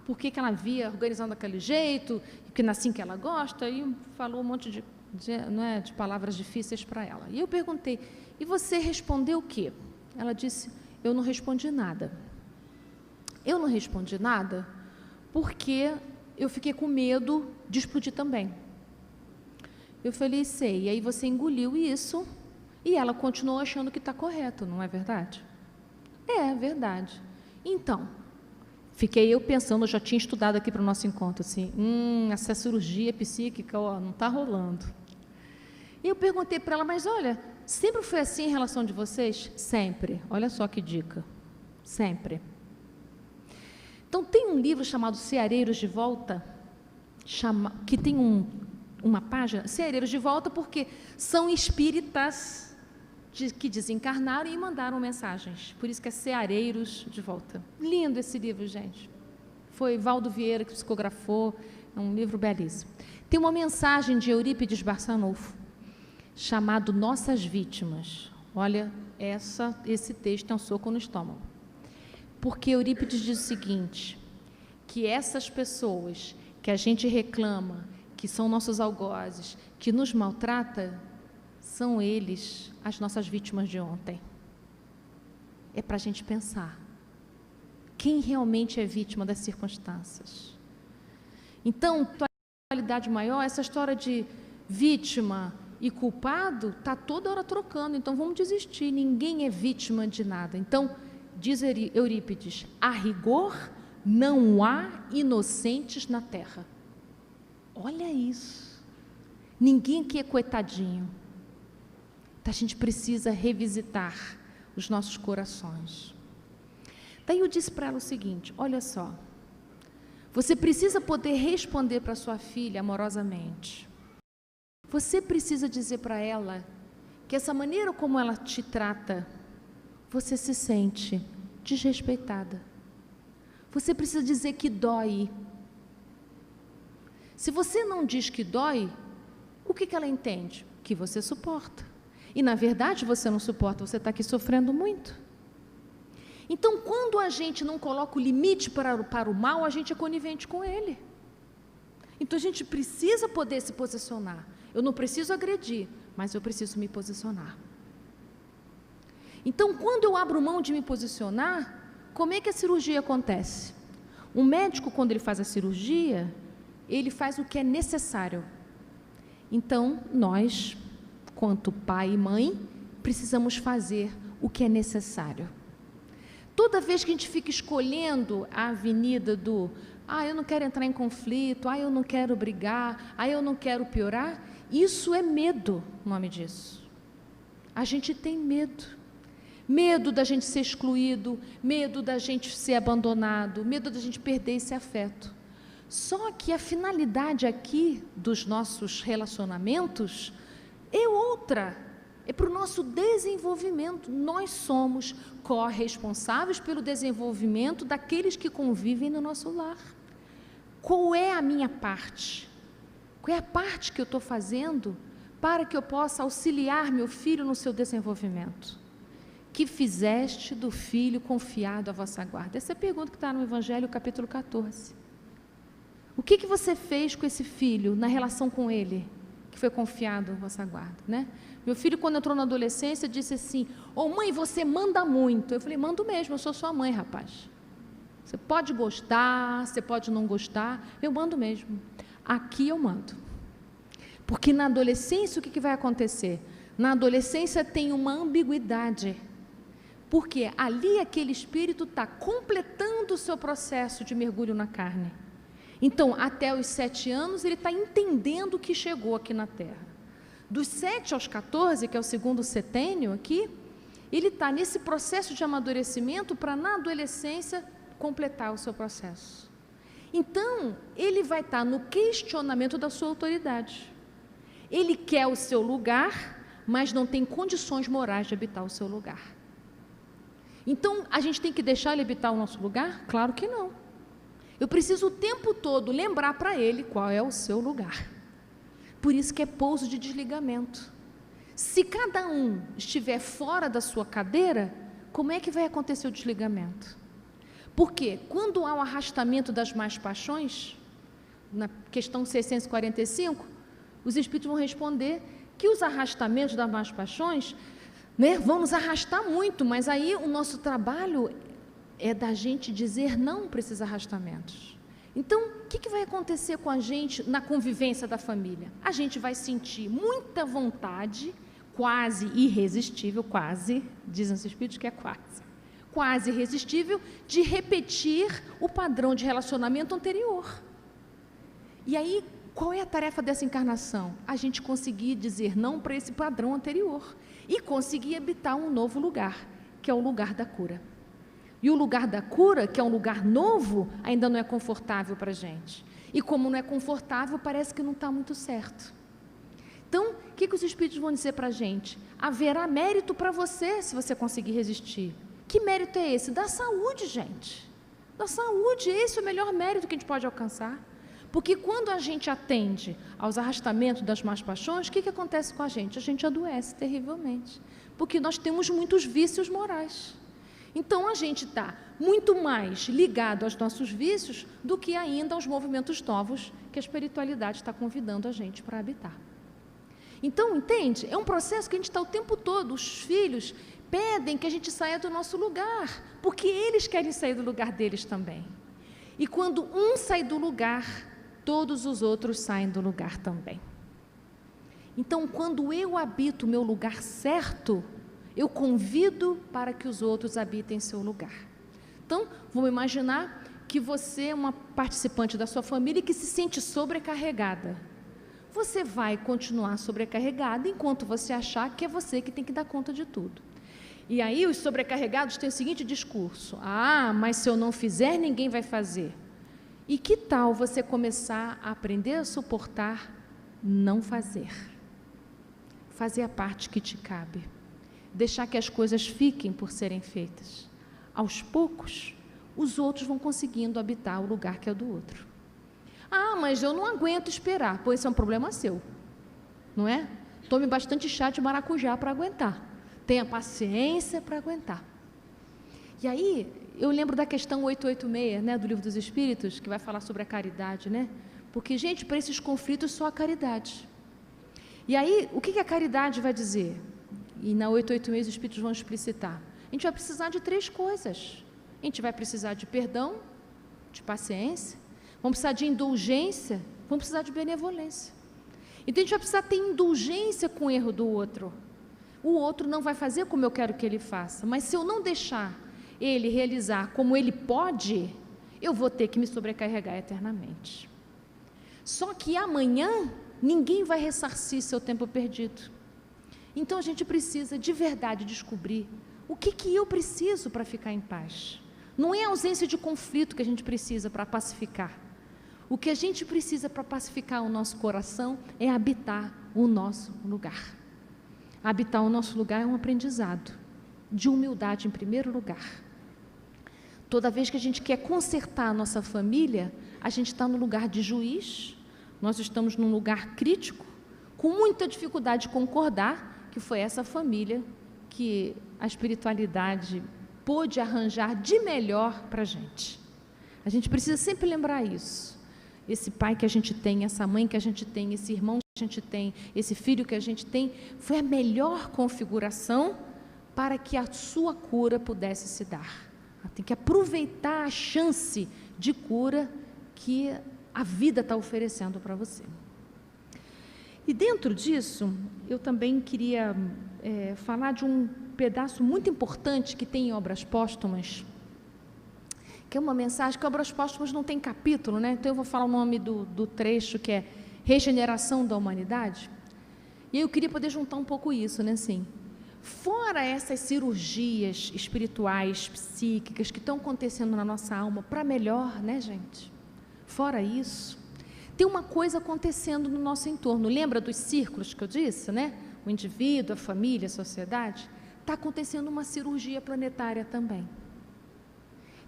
por que ela via organizando daquele jeito, que não é assim que ela gosta, e falou um monte de palavras difíceis para ela. E eu perguntei: e você respondeu o quê? Ela disse: eu não respondi nada. Eu não respondi nada porque eu fiquei com medo de explodir também. Eu falei, sei, e aí você engoliu isso e ela continuou achando que está correto, não é verdade? É verdade. Então, fiquei eu pensando, eu já tinha estudado aqui para o nosso encontro, assim, essa cirurgia psíquica, ó, não está rolando. E eu perguntei para ela, mas olha, sempre foi assim em relação de vocês? Sempre. Olha só que dica. Sempre. Então, tem um livro chamado Ceareiros de Volta, que tem uma página, Ceareiros de Volta, porque são espíritas que desencarnaram e mandaram mensagens. Por isso que é Ceareiros de Volta. Lindo esse livro, gente. Foi Valdo Vieira que psicografou, é um livro belíssimo. Tem uma mensagem de Eurípides Barçanufo, chamado Nossas Vítimas. Olha, esse texto é um soco no estômago. Porque Eurípides diz o seguinte, que essas pessoas que a gente reclama, que são nossos algozes, que nos maltrata, são eles as nossas vítimas de ontem. É para a gente pensar. Quem realmente é vítima das circunstâncias? Então, a qualidade maior, essa história de vítima e culpado, está toda hora trocando, então vamos desistir, ninguém é vítima de nada. Então, diz Eurípides, a rigor não há inocentes na terra. Olha isso, ninguém aqui é coitadinho. Então, a gente precisa revisitar os nossos corações. Daí eu disse para ela o seguinte, olha só, você precisa poder responder para sua filha amorosamente. Você precisa dizer para ela que essa maneira como ela te trata, você se sente desrespeitada. Você precisa dizer que dói. Se você não diz que dói, o que ela entende? Que você suporta. E, na verdade, você não suporta, você está aqui sofrendo muito. Então, quando a gente não coloca o limite para o mal, a gente é conivente com ele. Então, a gente precisa poder se posicionar. Eu não preciso agredir, mas eu preciso me posicionar. Então, quando eu abro mão de me posicionar, como é que a cirurgia acontece? Um médico, quando ele faz a cirurgia, ele faz o que é necessário. Então, nós, quanto pai e mãe, precisamos fazer o que é necessário. Toda vez que a gente fica escolhendo a avenida do eu não quero entrar em conflito, eu não quero brigar, eu não quero piorar, isso é medo, o nome disso. A gente tem medo. Medo da gente ser excluído, medo da gente ser abandonado, medo da gente perder esse afeto. Só que a finalidade aqui dos nossos relacionamentos é outra, é para o nosso desenvolvimento. Nós somos corresponsáveis pelo desenvolvimento daqueles que convivem no nosso lar. Qual é a minha parte? Qual é a parte que eu estou fazendo para que eu possa auxiliar meu filho no seu desenvolvimento? Que fizeste do filho confiado à vossa guarda? Essa é a pergunta que está no Evangelho, capítulo 14. O que você fez com esse filho na relação com ele, que foi confiado à vossa guarda, né? Meu filho, quando entrou na adolescência, disse assim, mãe, você manda muito. Eu falei, mando mesmo, eu sou sua mãe, rapaz. Você pode gostar, você pode não gostar, eu mando mesmo. Aqui eu mando. Porque na adolescência, o que vai acontecer? Na adolescência tem uma ambiguidade. Porque ali aquele espírito está completando o seu processo de mergulho na carne. Então, até os 7 anos, ele está entendendo que chegou aqui na Terra. Dos 7 aos 14, que é o segundo setênio aqui, ele está nesse processo de amadurecimento para, na adolescência, completar o seu processo. Então, ele vai estar no questionamento da sua autoridade. Ele quer o seu lugar, mas não tem condições morais de habitar o seu lugar. Então, a gente tem que deixar ele habitar o nosso lugar? Claro que não. Eu preciso o tempo todo lembrar para ele qual é o seu lugar. Por isso que é pouso de desligamento. Se cada um estiver fora da sua cadeira, como é que vai acontecer o desligamento? Porque quando há o arrastamento das más paixões, na questão 645, os espíritos vão responder que os arrastamentos das más paixões, vão nos arrastar muito, mas aí o nosso trabalho é da gente dizer não para esses arrastamentos. Então, o que vai acontecer com a gente na convivência da família? A gente vai sentir muita vontade, quase irresistível, quase, dizem os espíritos que é quase irresistível, de repetir o padrão de relacionamento anterior. E aí, qual é a tarefa dessa encarnação? A gente conseguir dizer não para esse padrão anterior e conseguir habitar um novo lugar, que é o lugar da cura. E o lugar da cura, que é um lugar novo, ainda não é confortável para a gente. E como não é confortável, parece que não está muito certo. Então, o que os Espíritos vão dizer para a gente? Haverá mérito para você, se você conseguir resistir. Que mérito é esse? Da saúde, gente. Da saúde, esse é o melhor mérito que a gente pode alcançar. Porque quando a gente atende aos arrastamentos das más paixões, o que acontece com a gente? A gente adoece terrivelmente. Porque nós temos muitos vícios morais. Então, a gente está muito mais ligado aos nossos vícios do que ainda aos movimentos novos que a espiritualidade está convidando a gente para habitar. Então, entende? É um processo que a gente está o tempo todo. Os filhos pedem que a gente saia do nosso lugar, porque eles querem sair do lugar deles também. E quando um sai do lugar, todos os outros saem do lugar também. Então, quando eu habito o meu lugar certo, eu convido para que os outros habitem seu lugar. Então, vamos imaginar que você é uma participante da sua família que se sente sobrecarregada. Você vai continuar sobrecarregada enquanto você achar que é você que tem que dar conta de tudo. E aí os sobrecarregados têm o seguinte discurso: ah, mas se eu não fizer, ninguém vai fazer. E que tal você começar a aprender a suportar não fazer? Fazer a parte que te cabe. Deixar que as coisas fiquem por serem feitas. Aos poucos, os outros vão conseguindo habitar o lugar que é do outro. Ah, mas eu não aguento esperar. Pois esse é um problema seu, não é? Tome bastante chá de maracujá para aguentar. Tenha paciência para aguentar. E aí, eu lembro da questão 886, né, do Livro dos Espíritos, que vai falar sobre a caridade, né? Porque, gente, para esses conflitos, só a caridade. E aí, o que a caridade vai dizer? E na 886 os Espíritos vão explicitar. A gente vai precisar de 3 coisas. A gente vai precisar de perdão, de paciência, vamos precisar de indulgência, vamos precisar de benevolência. Então, a gente vai precisar ter indulgência com o erro do outro. O outro não vai fazer como eu quero que ele faça, mas se eu não deixar ele realizar como ele pode, eu vou ter que me sobrecarregar eternamente. Só que amanhã, ninguém vai ressarcir seu tempo perdido. Então, a gente precisa de verdade descobrir o que eu preciso para ficar em paz. Não é a ausência de conflito que a gente precisa para pacificar. O que a gente precisa para pacificar o nosso coração é habitar o nosso lugar. Habitar o nosso lugar é um aprendizado de humildade em primeiro lugar. Toda vez que a gente quer consertar a nossa família, a gente está no lugar de juiz, nós estamos num lugar crítico, com muita dificuldade de concordar que foi essa família que a espiritualidade pôde arranjar de melhor para a gente. A gente precisa sempre lembrar isso. Esse pai que a gente tem, essa mãe que a gente tem, esse irmão que a gente tem, esse filho que a gente tem, foi a melhor configuração para que a sua cura pudesse se dar. Tem que aproveitar a chance de cura que a vida está oferecendo para você. E dentro disso, eu também queria falar de um pedaço muito importante que tem em Obras Póstumas, que é uma mensagem que Obras Póstumas não tem capítulo, né? Então eu vou falar o nome do trecho, que é Regeneração da Humanidade. E eu queria poder juntar um pouco isso, né? Assim, fora essas cirurgias espirituais, psíquicas que estão acontecendo na nossa alma para melhor, né, gente? Fora isso, tem uma coisa acontecendo no nosso entorno. Lembra dos círculos que eu disse, né? O indivíduo, a família, a sociedade. Está acontecendo uma cirurgia planetária também.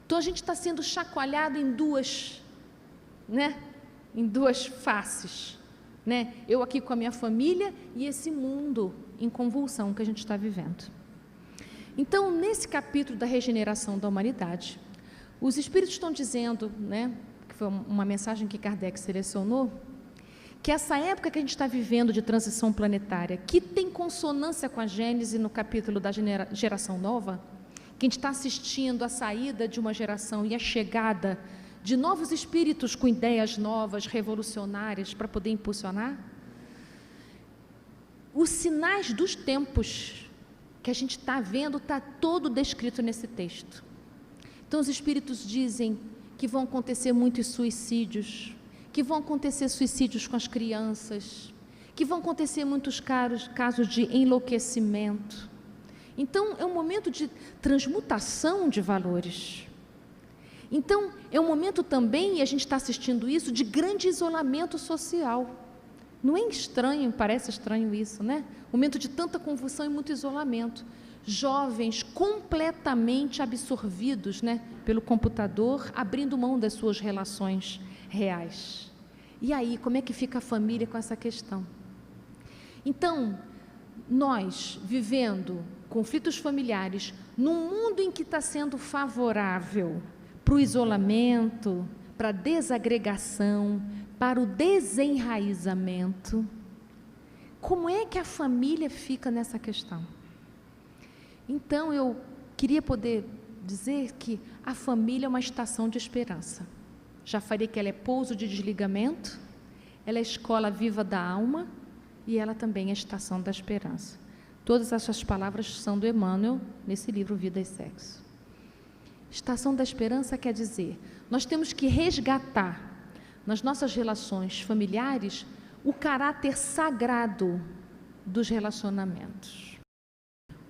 Então, a gente está sendo chacoalhado em duas, né? Em duas faces, né? Eu aqui com a minha família e esse mundo em convulsão que a gente está vivendo. Então, nesse capítulo da regeneração da humanidade, os Espíritos estão dizendo, né? Foi uma mensagem que Kardec selecionou, que essa época que a gente está vivendo de transição planetária, que tem consonância com a Gênese no capítulo da geração nova, que a gente está assistindo a saída de uma geração e a chegada de novos espíritos com ideias novas, revolucionárias, para poder impulsionar? Os sinais dos tempos que a gente está vendo, está todo descrito nesse texto. Então, os espíritos dizem que vão acontecer muitos suicídios, que vão acontecer suicídios com as crianças, que vão acontecer muitos casos de enlouquecimento. Então, é um momento de transmutação de valores. Então, é um momento também, e a gente está assistindo isso, de grande isolamento social. Não é estranho, parece estranho isso, né? Momento de tanta convulsão e muito isolamento. Jovens completamente absorvidos, né, pelo computador, abrindo mão das suas relações reais. E aí, como é que fica a família com essa questão? Então, nós vivendo conflitos familiares num mundo em que está sendo favorável para o isolamento, para a desagregação, para o desenraizamento, como é que a família fica nessa questão? Então, eu queria poder dizer que a família é uma estação de esperança. Já falei que ela é pouso de desligamento, ela é escola viva da alma e ela também é estação da esperança. Todas essas palavras são do Emmanuel, nesse livro Vida e Sexo. Estação da esperança quer dizer, nós temos que resgatar nas nossas relações familiares o caráter sagrado dos relacionamentos.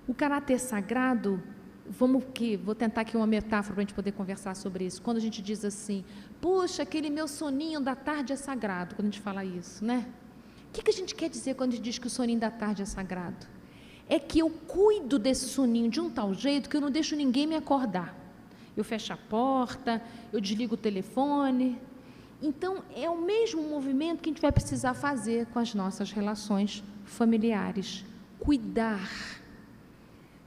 O caráter sagrado, vou tentar aqui uma metáfora para a gente poder conversar sobre isso. Quando a gente diz assim, puxa, aquele meu soninho da tarde é sagrado, quando a gente fala isso, né? O que a gente quer dizer quando a gente diz que o soninho da tarde é sagrado? É que eu cuido desse soninho de um tal jeito que eu não deixo ninguém me acordar. Eu fecho a porta, eu desligo o telefone. Então, é o mesmo movimento que a gente vai precisar fazer com as nossas relações familiares. Cuidar.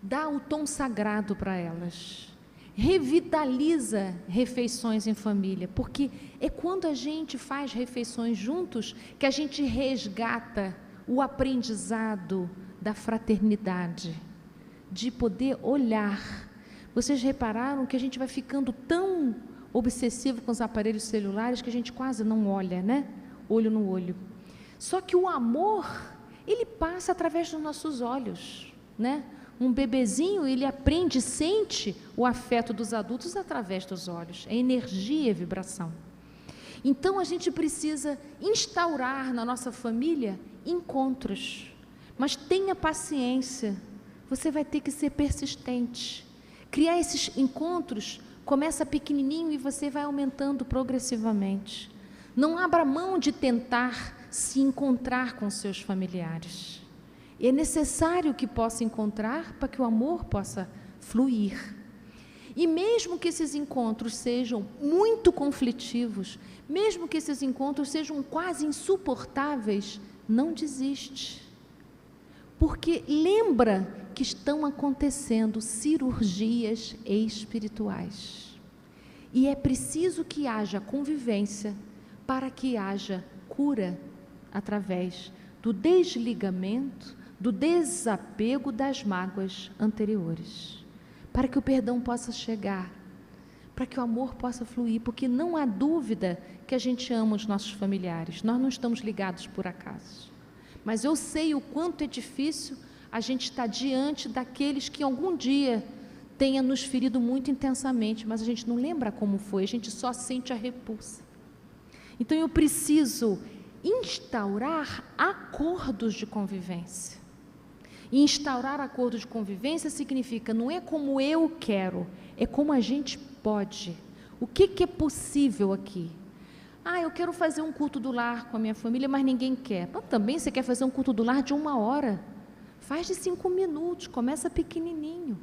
Dá o tom sagrado para elas. Revitaliza refeições em família, porque é quando a gente faz refeições juntos que a gente resgata o aprendizado da fraternidade, de poder olhar. Vocês repararam que a gente vai ficando tão obsessivo com os aparelhos celulares que a gente quase não olha, né? Olho no olho. Só que o amor, ele passa através dos nossos olhos, né? Um bebezinho, ele aprende, sente o afeto dos adultos através dos olhos. É energia e vibração. Então, a gente precisa instaurar na nossa família encontros. Mas tenha paciência. Você vai ter que ser persistente. Criar esses encontros, começa pequenininho e você vai aumentando progressivamente. Não abra mão de tentar se encontrar com seus familiares. É necessário que possa encontrar para que o amor possa fluir. E mesmo que esses encontros sejam muito conflitivos, mesmo que esses encontros sejam quase insuportáveis, não desiste. Porque lembra que estão acontecendo cirurgias espirituais. E é preciso que haja convivência para que haja cura através do desligamento, do desapego das mágoas anteriores, para que o perdão possa chegar, para que o amor possa fluir, porque não há dúvida que a gente ama os nossos familiares, nós não estamos ligados por acaso, mas eu sei o quanto é difícil a gente estar diante daqueles que algum dia tenha nos ferido muito intensamente, mas a gente não lembra como foi, a gente só sente a repulsa. Então eu preciso instaurar acordos de convivência. E instaurar acordos de convivência significa, não é como eu quero, é como a gente pode. O que é possível aqui? Eu quero fazer um culto do lar com a minha família, mas ninguém quer. Mas também você quer fazer um culto do lar de 1 hora. Faz de 5 minutos, começa pequenininho.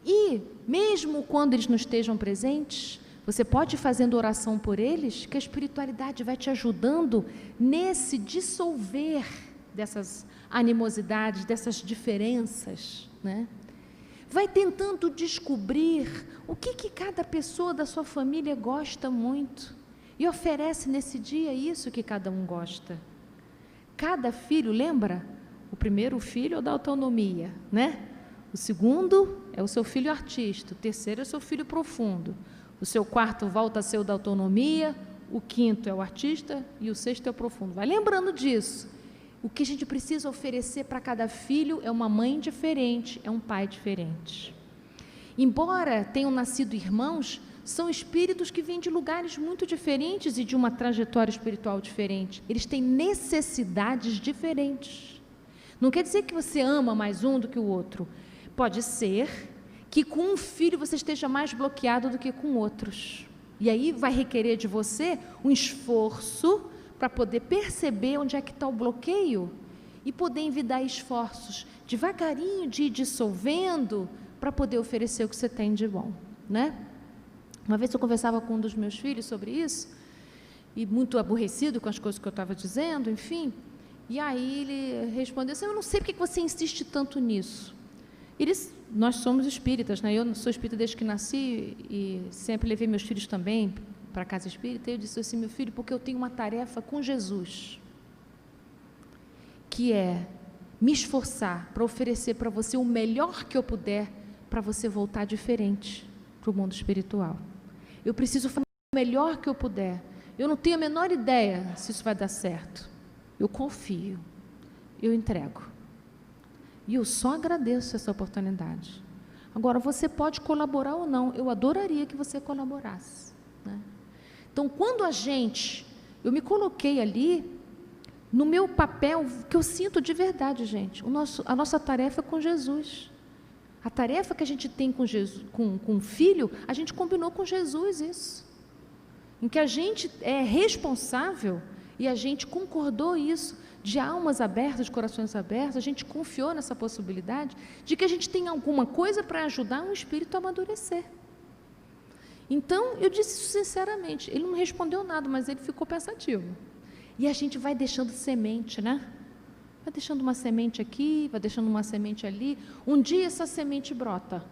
E, mesmo quando eles não estejam presentes, você pode ir fazendo oração por eles, que a espiritualidade vai te ajudando nesse dissolver dessas animosidades, dessas diferenças, né? Vai tentando descobrir o que cada pessoa da sua família gosta muito e oferece nesse dia isso que cada um gosta. Cada filho, lembra? O primeiro filho é o da autonomia, né? O segundo é o seu filho artista, o terceiro é o seu filho profundo, O seu quarto volta a ser o da autonomia, o quinto é o artista e o sexto é o profundo. Vai lembrando disso. O que a gente precisa oferecer para cada filho é uma mãe diferente, é um pai diferente. Embora tenham nascido irmãos, são espíritos que vêm de lugares muito diferentes e de uma trajetória espiritual diferente. Eles têm necessidades diferentes. Não quer dizer que você ama mais um do que o outro. Pode ser que com um filho você esteja mais bloqueado do que com outros. E aí vai requerer de você um esforço para poder perceber onde é que está o bloqueio e poder envidar esforços devagarinho de ir dissolvendo para poder oferecer o que você tem de bom, né? Uma vez eu conversava com um dos meus filhos sobre isso, e muito aborrecido com as coisas que eu estava dizendo, enfim, e aí ele respondeu assim: eu não sei porque você insiste tanto nisso. Nós somos espíritas, né? Eu sou espírita desde que nasci e sempre levei meus filhos também para a casa espírita. E eu disse assim: meu filho, porque eu tenho uma tarefa com Jesus, que é me esforçar para oferecer para você o melhor que eu puder para você voltar diferente para o mundo espiritual. Eu preciso fazer o melhor que eu puder. Eu não tenho a menor ideia se isso vai dar certo. Eu confio, eu entrego. E eu só agradeço essa oportunidade. Agora, você pode colaborar ou não. Eu adoraria que você colaborasse, né? Então, quando eu me coloquei ali, no meu papel, que eu sinto de verdade, gente, a nossa tarefa é com Jesus. A tarefa que a gente tem com Jesus, com o filho, a gente combinou com Jesus isso. Em que a gente é responsável e a gente concordou isso, de almas abertas, de corações abertos, a gente confiou nessa possibilidade de que a gente tem alguma coisa para ajudar um espírito a amadurecer. Então, eu disse isso sinceramente. Ele não respondeu nada, mas ele ficou pensativo. E a gente vai deixando semente, né? Vai deixando uma semente aqui, vai deixando uma semente ali. Um dia essa semente brota.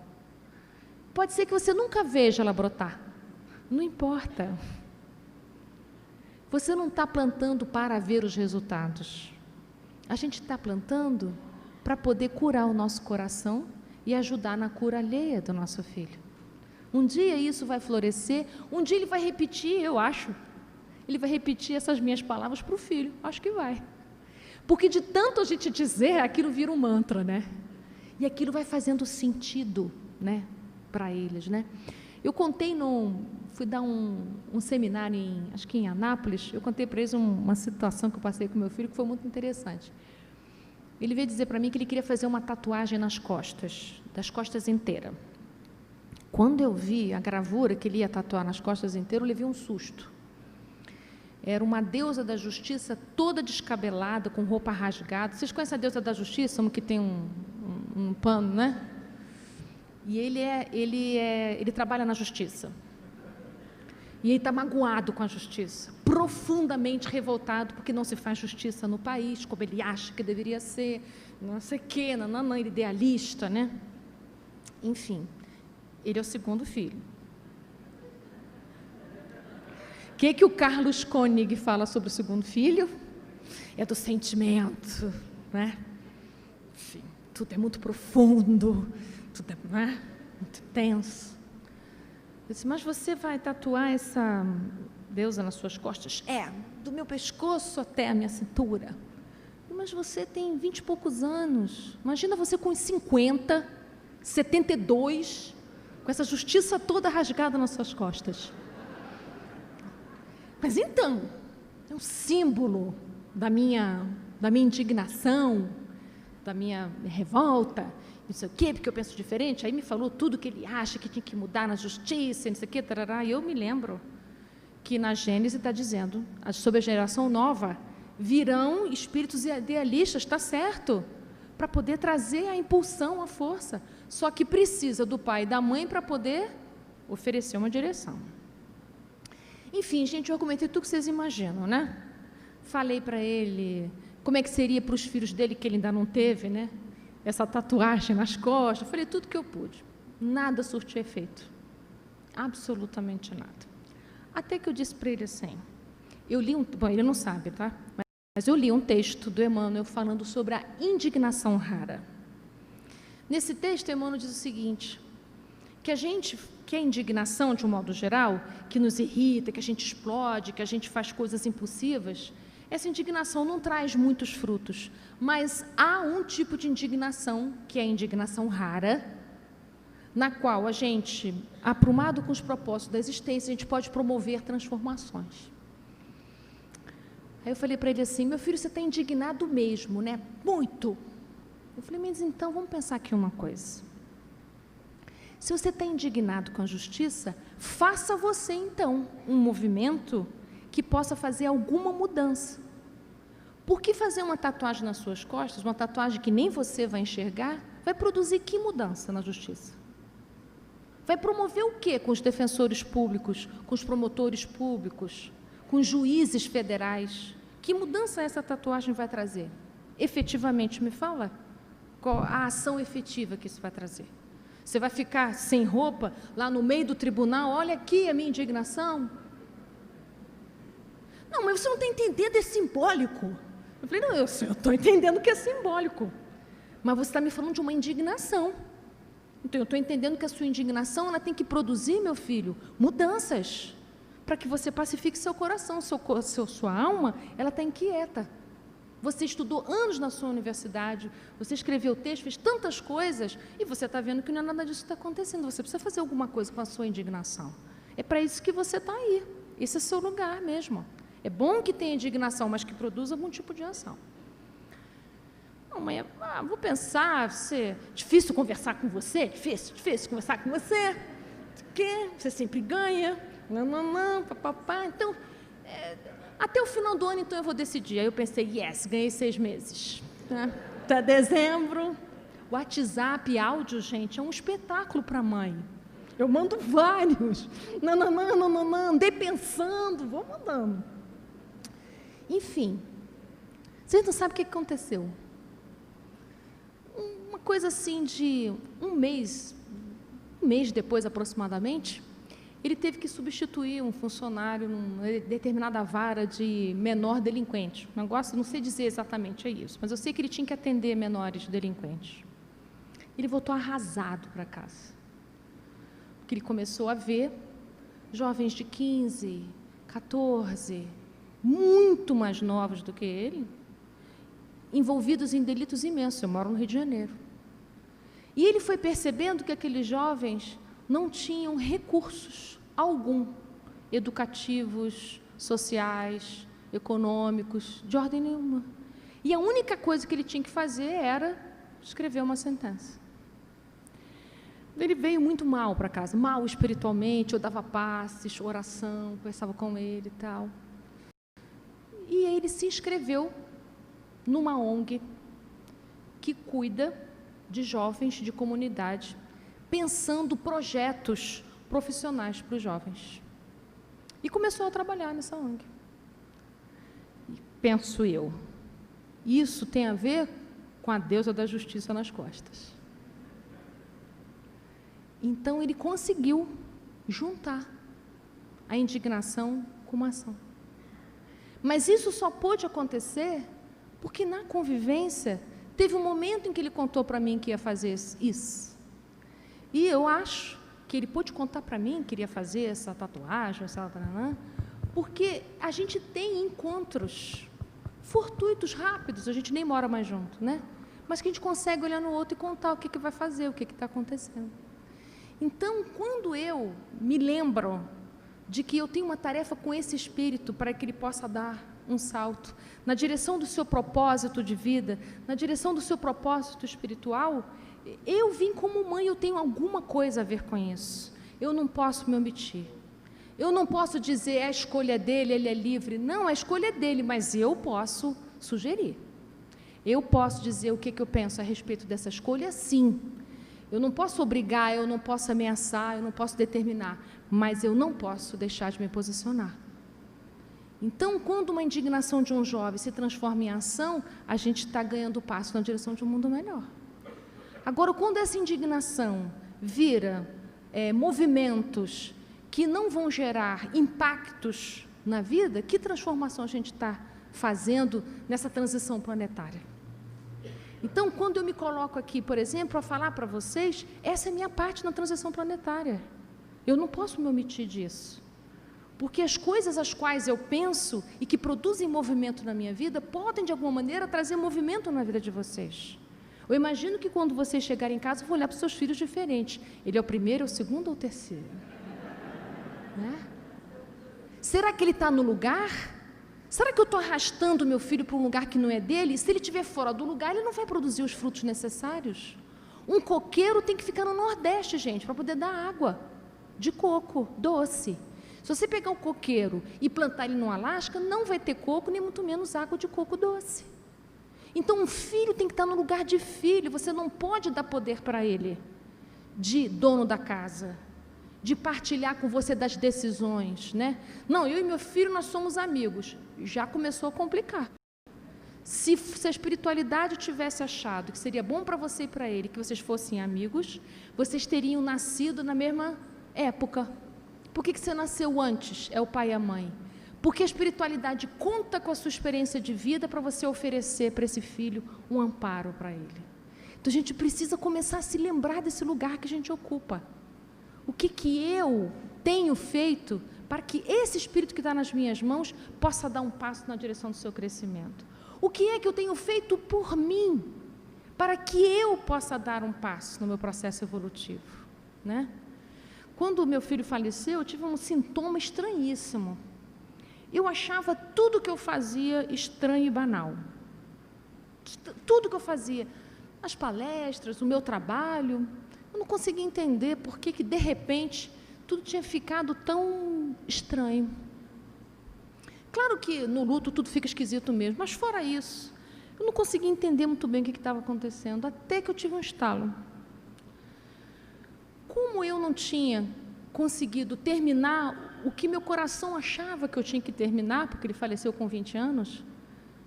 Pode ser que você nunca veja ela brotar. Não importa. Você não está plantando para ver os resultados. A gente está plantando para poder curar o nosso coração e ajudar na cura alheia do nosso filho. Um dia isso vai florescer, um dia ele vai repetir, eu acho, ele vai repetir essas minhas palavras para o filho, acho que vai. Porque de tanto a gente dizer, aquilo vira um mantra, né? E aquilo vai fazendo sentido, né, para eles, né? Eu contei fui dar um seminário acho que em Anápolis, eu contei para eles uma situação que eu passei com meu filho que foi muito interessante. Ele veio dizer para mim que ele queria fazer uma tatuagem nas costas, das costas inteiras. Quando eu vi a gravura que ele ia tatuar nas costas inteiras, eu levei um susto. Era uma deusa da justiça toda descabelada, com roupa rasgada. Vocês conhecem a deusa da justiça, uma que tem um pano, né? E ele trabalha na justiça. E ele está magoado com a justiça, profundamente revoltado, porque não se faz justiça no país, como ele acha que deveria ser, não sei o quê, não, ele é idealista, né? Enfim, ele é o segundo filho. O que o Carlos Koenig fala sobre o segundo filho? É do sentimento, né? Enfim, tudo é muito profundo, tudo é, né, muito tenso. Eu disse: mas você vai tatuar essa deusa nas suas costas? É, do meu pescoço até a minha cintura. Mas você tem 20 e poucos anos. Imagina você com 50, 72, com essa justiça toda rasgada nas suas costas. Mas então, é um símbolo da minha indignação, da minha revolta, não sei o quê, porque eu penso diferente. Aí me falou tudo que ele acha que tinha que mudar na justiça, não sei o quê, tarará. E eu me lembro que na Gênesis está dizendo, sobre a geração nova, virão espíritos idealistas, está certo, para poder trazer a impulsão, a força. Só que precisa do pai e da mãe para poder oferecer uma direção. Enfim, gente, eu argumentei tudo que vocês imaginam, né? Falei para ele como é que seria para os filhos dele, que ele ainda não teve, né? Essa tatuagem nas costas. Falei tudo que eu pude. Nada surtiu efeito. Absolutamente nada. Até que eu disse para ele assim, bom, ele não sabe, tá? Mas eu li um texto do Emmanuel falando sobre a indignação rara. Nesse texto, Emmanuel diz o seguinte, que que é a indignação, de um modo geral, que nos irrita, que a gente explode, que a gente faz coisas impulsivas, essa indignação não traz muitos frutos, mas há um tipo de indignação, que é a indignação rara, na qual a gente, aprumado com os propósitos da existência, a gente pode promover transformações. Aí eu falei para ele assim: meu filho, você está indignado mesmo, né? Muito. Eu falei: mas então vamos pensar aqui uma coisa. Se você está indignado com a justiça, faça você então um movimento que possa fazer alguma mudança. Por que fazer uma tatuagem nas suas costas, uma tatuagem que nem você vai enxergar, vai produzir que mudança na justiça? Vai promover o quê com os defensores públicos, com os promotores públicos, com os juízes federais? Que mudança essa tatuagem vai trazer? Efetivamente, me fala qual a ação efetiva que isso vai trazer. Você vai ficar sem roupa lá no meio do tribunal? Olha aqui a minha indignação. Não, mas você não está entendendo, é simbólico. Eu falei: não, eu estou entendendo que é simbólico, mas você está me falando de uma indignação. Então, eu estou entendendo que a sua indignação, ela tem que produzir, meu filho, mudanças, para que você pacifique seu coração, sua alma, ela está inquieta. Você estudou anos na sua universidade, você escreveu texto, fez tantas coisas, e você está vendo que não é nada disso que está acontecendo. Você precisa fazer alguma coisa com a sua indignação. É para isso que você está aí. Esse é seu lugar mesmo. É bom que tenha indignação, mas que produza algum tipo de ação. Não, mãe, vou pensar, é difícil conversar com você, difícil conversar com você, que você sempre ganha, papapá. Então, até o final do ano, então, eu vou decidir. Aí eu pensei: yes, ganhei 6 meses. Até dezembro. WhatsApp, áudio, gente, é um espetáculo para a mãe. Eu mando vários. Andei pensando, vou mandando. Enfim, vocês não sabem o que aconteceu. Uma coisa assim de um mês depois aproximadamente, ele teve que substituir um funcionário numa determinada vara de menor delinquente. Negócio, não sei dizer exatamente isso, mas eu sei que ele tinha que atender menores delinquentes. Ele voltou arrasado para casa, porque ele começou a ver jovens de 15, 14, muito mais novos do que ele, envolvidos em delitos imensos. Eu moro no Rio de Janeiro. E ele foi percebendo que aqueles jovens não tinham recursos algum, educativos, sociais, econômicos, de ordem nenhuma. E a única coisa que ele tinha que fazer era escrever uma sentença. Ele veio muito mal para casa, mal espiritualmente. Eu dava passes, oração, conversava com ele e tal. E aí ele se inscreveu numa ONG que cuida de jovens de comunidade, pensando projetos profissionais para os jovens. E começou a trabalhar nessa ONG. E penso eu, isso tem a ver com a deusa da justiça nas costas. Então ele conseguiu juntar a indignação com uma ação. Mas isso só pôde acontecer porque na convivência teve um momento em que ele contou para mim que ia fazer isso. E eu acho que ele pôde contar para mim que iria fazer essa tatuagem, porque a gente tem encontros fortuitos, rápidos, a gente nem mora mais junto, né? Mas que a gente consegue olhar no outro e contar o que vai fazer, o que está acontecendo. Então, quando eu me lembro de que eu tenho uma tarefa com esse espírito para que ele possa dar um salto na direção do seu propósito de vida, na direção do seu propósito espiritual, eu vim como mãe, eu tenho alguma coisa a ver com isso. Eu não posso me omitir. Eu não posso dizer é a escolha dele, ele é livre. Não, a escolha é dele, mas eu posso sugerir. Eu posso dizer o que eu penso a respeito dessa escolha, sim. Eu não posso obrigar, eu não posso ameaçar, eu não posso determinar, mas eu não posso deixar de me posicionar. Então, quando uma indignação de um jovem se transforma em ação, a gente está ganhando passo na direção de um mundo melhor. Agora, quando essa indignação vira movimentos que não vão gerar impactos na vida, que transformação a gente está fazendo nessa transição planetária? Então, quando eu me coloco aqui, por exemplo, a falar para vocês, essa é a minha parte na transição planetária. Eu não posso me omitir disso. Porque as coisas às quais eu penso e que produzem movimento na minha vida podem, de alguma maneira, trazer movimento na vida de vocês. Eu imagino que quando vocês chegarem em casa, eu vou olhar para os seus filhos diferentes. Ele é o primeiro, é o segundo ou o terceiro? Né? Será que ele está no lugar? Será que eu estou arrastando o meu filho para um lugar que não é dele? Se ele estiver fora do lugar, ele não vai produzir os frutos necessários. Um coqueiro tem que ficar no Nordeste, gente, para poder dar água de coco doce. Se você pegar um coqueiro e plantar ele no Alasca, não vai ter coco, nem muito menos água de coco doce. Então, um filho tem que estar no lugar de filho. Você não pode dar poder para ele, de dono da casa, de partilhar com você das decisões, né? Não, eu e meu filho, nós somos amigos. Já começou a complicar. Se a espiritualidade tivesse achado que seria bom para você e para ele que vocês fossem amigos, vocês teriam nascido na mesma época. Por que você nasceu antes? É o pai e a mãe. Porque a espiritualidade conta com a sua experiência de vida para você oferecer para esse filho um amparo para ele. Então a gente precisa começar a se lembrar desse lugar que a gente ocupa. O que eu tenho feito para que esse espírito que está nas minhas mãos possa dar um passo na direção do seu crescimento? O que é que eu tenho feito por mim para que eu possa dar um passo no meu processo evolutivo, né? Quando o meu filho faleceu, eu tive um sintoma estranhíssimo. Eu achava tudo que eu fazia estranho e banal. Tudo que eu fazia, as palestras, o meu trabalho, eu não conseguia entender por que de repente tudo tinha ficado tão estranho. Claro que no luto tudo fica esquisito mesmo, mas fora isso, eu não conseguia entender muito bem o que estava acontecendo, até que eu tive um estalo. Como eu não tinha conseguido terminar o que meu coração achava que eu tinha que terminar, porque ele faleceu com 20 anos,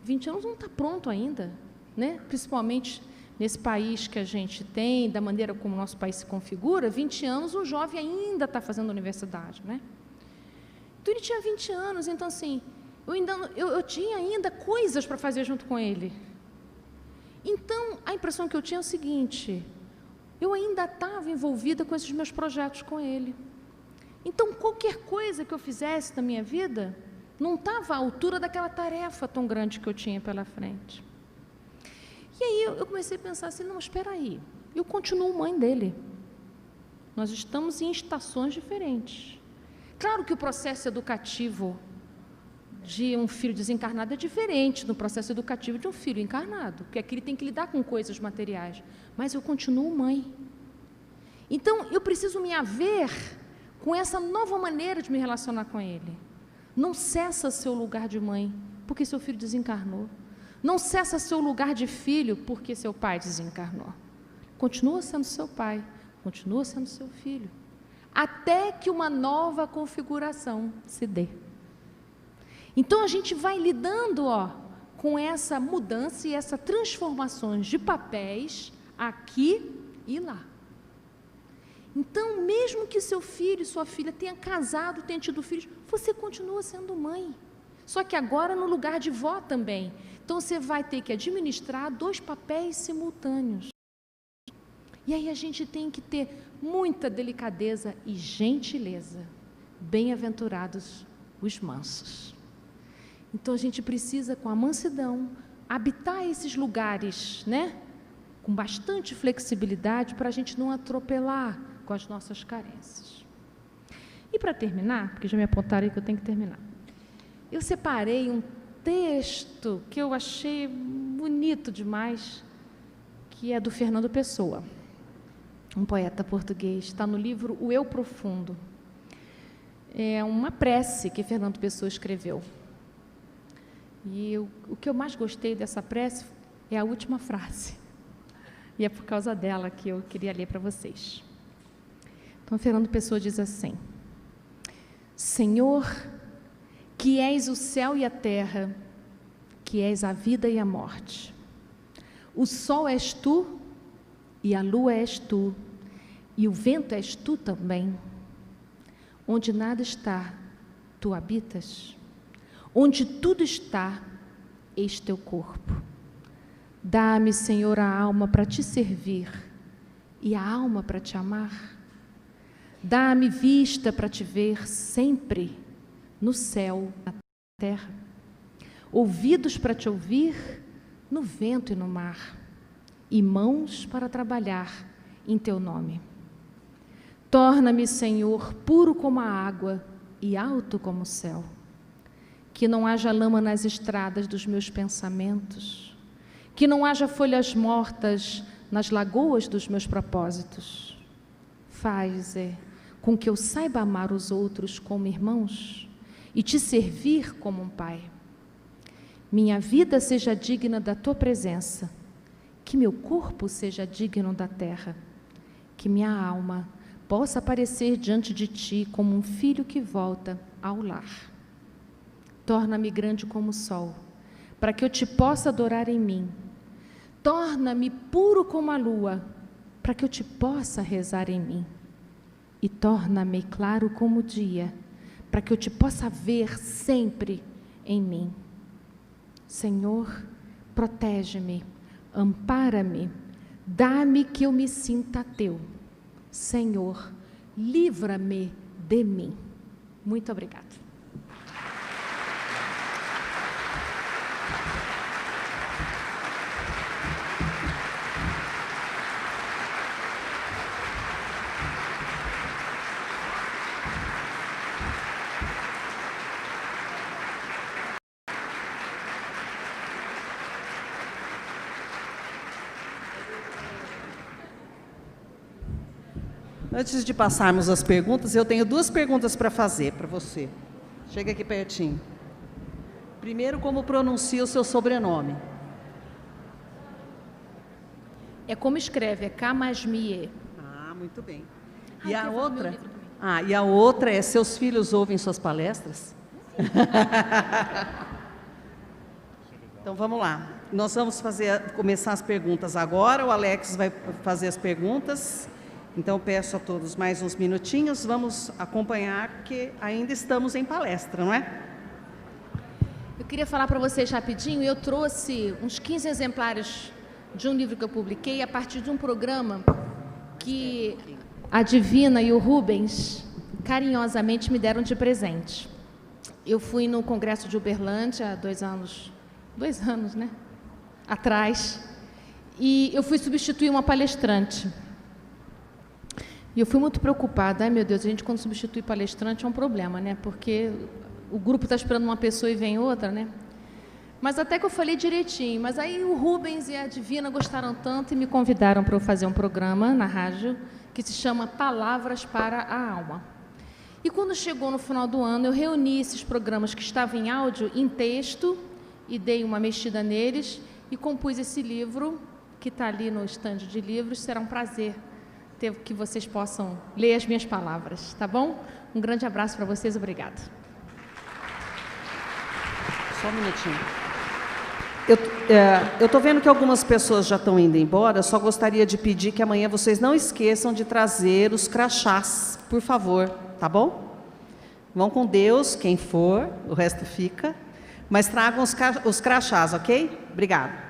20 anos não está pronto ainda, né? Principalmente nesse país que a gente tem, da maneira como o nosso país se configura, 20 anos um jovem ainda está fazendo universidade, né? Então ele tinha 20 anos, então assim, eu tinha ainda coisas para fazer junto com ele. Então a impressão que eu tinha é o seguinte: eu ainda estava envolvida com esses meus projetos com ele. Então, qualquer coisa que eu fizesse na minha vida não estava à altura daquela tarefa tão grande que eu tinha pela frente. E aí eu comecei a pensar assim, não, espera aí, eu continuo mãe dele. Nós estamos em estações diferentes. Claro que o processo educativo de um filho desencarnado é diferente do processo educativo de um filho encarnado, porque aqui ele tem que lidar com coisas materiais, mas eu continuo mãe. Então, eu preciso me haver com essa nova maneira de me relacionar com ele. Não cessa seu lugar de mãe, porque seu filho desencarnou. Não cessa seu lugar de filho, porque seu pai desencarnou. Continua sendo seu pai, continua sendo seu filho, até que uma nova configuração se dê. Então, a gente vai lidando com essa mudança e essas transformações de papéis aqui e lá. Então, mesmo que seu filho e sua filha tenham casado, tenham tido filhos, você continua sendo mãe. Só que agora no lugar de vó também. Então, você vai ter que administrar 2 papéis simultâneos. E aí a gente tem que ter muita delicadeza e gentileza. Bem-aventurados os mansos. Então, a gente precisa, com a mansidão, habitar esses lugares, né? Com bastante flexibilidade, para a gente não atropelar com as nossas carências. E para terminar, porque já me apontaram aí que eu tenho que terminar, eu separei um texto que eu achei bonito demais, que é do Fernando Pessoa, um poeta português, está no livro O Eu Profundo. É uma prece que Fernando Pessoa escreveu. E o que eu mais gostei dessa prece é a última frase. E é por causa dela que eu queria ler para vocês. Então, Fernando Pessoa diz assim: Senhor, que és o céu e a terra, que és a vida e a morte, o sol és tu, e a lua és tu, e o vento és tu também. Onde nada está, tu habitas. Onde tudo está, eis teu corpo. Dá-me, Senhor, a alma para te servir e a alma para te amar. Dá-me vista para te ver sempre no céu, na terra. Ouvidos para te ouvir no vento e no mar. E mãos para trabalhar em teu nome. Torna-me, Senhor, puro como a água e alto como o céu. Que não haja lama nas estradas dos meus pensamentos. Que não haja folhas mortas nas lagoas dos meus propósitos. Faz com que eu saiba amar os outros como irmãos e te servir como um pai. Minha vida seja digna da tua presença, que meu corpo seja digno da terra, que minha alma possa aparecer diante de ti como um filho que volta ao lar. Torna-me grande como o sol, para que eu te possa adorar em mim. Torna-me puro como a lua, para que eu te possa rezar em mim. E torna-me claro como o dia, para que eu te possa ver sempre em mim. Senhor, protege-me, ampara-me, dá-me que eu me sinta teu. Senhor, livra-me de mim. Muito obrigada. Antes de passarmos às perguntas, eu tenho 2 perguntas para fazer para você. Chega aqui pertinho. Primeiro, como pronuncia o seu sobrenome? É como escreve, é Kamasmie. Ah, muito bem. Ai, E a quer falar meu outra? livro também. E a outra é: seus filhos ouvem suas palestras? Então vamos lá. Nós vamos começar as perguntas agora. O Alex vai fazer as perguntas. Então, peço a todos mais uns minutinhos, vamos acompanhar, porque ainda estamos em palestra, não é? Eu queria falar para vocês rapidinho, eu trouxe uns 15 exemplares de um livro que eu publiquei a partir de um programa que a Divina e o Rubens carinhosamente me deram de presente. Eu fui no Congresso de Uberlândia há 2 anos, né? Atrás, e eu fui substituir uma palestrante. E eu fui muito preocupada. Ai, meu Deus, a gente quando substitui palestrante é um problema, né? Porque o grupo está esperando uma pessoa e vem outra, né? Mas até que eu falei direitinho. Mas aí o Rubens e a Divina gostaram tanto e me convidaram para eu fazer um programa na rádio que se chama Palavras para a Alma. E quando chegou no final do ano, eu reuni esses programas que estavam em áudio, em texto, e dei uma mexida neles e compus esse livro que está ali no estande de livros. Será um prazer que vocês possam ler as minhas palavras, tá bom? Um grande abraço para vocês, obrigada. Só um minutinho. Eu estou vendo que algumas pessoas já estão indo embora, eu só gostaria de pedir que amanhã vocês não esqueçam de trazer os crachás, por favor, tá bom? Vão com Deus, quem for, o resto fica, mas tragam os crachás, ok? Obrigada.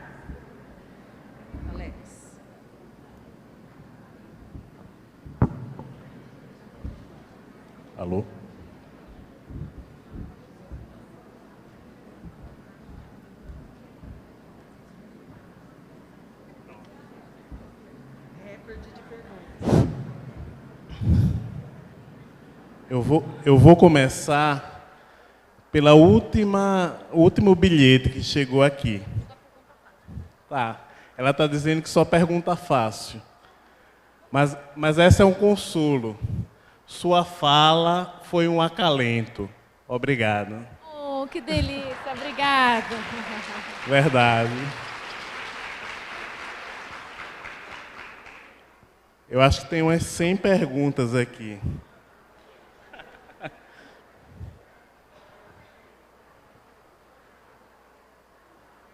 Alô? Eu vou começar pela último bilhete que chegou aqui. Tá. Ela está dizendo que só pergunta fácil. Mas essa é um consolo. Sua fala foi um acalento. Obrigado. Oh, que delícia. Obrigada. Verdade. Eu acho que tem umas 100 perguntas aqui.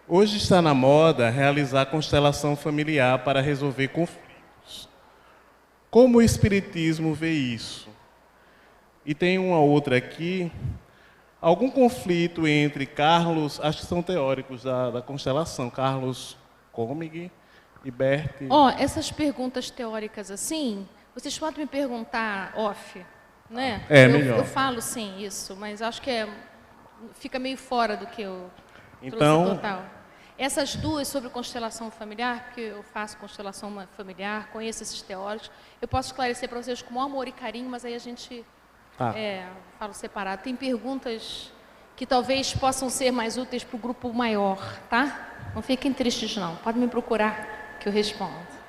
Hoje está na moda realizar constelação familiar para resolver conflitos. Como o Espiritismo vê isso? E tem uma outra aqui. Algum conflito entre Carlos, acho que são teóricos da constelação, Carlos Comig e Bert. Essas perguntas teóricas assim, Vocês podem me perguntar off, né? Melhor. Eu falo sim isso, mas acho que fica meio fora do que eu Então, trouxe total. Essas duas sobre constelação familiar, porque eu faço constelação familiar, conheço esses teóricos, eu posso esclarecer para vocês com amor e carinho, mas aí a gente fala separado. Tem perguntas que talvez possam ser mais úteis para o grupo maior, tá? Não fiquem tristes não, podem me procurar que eu respondo.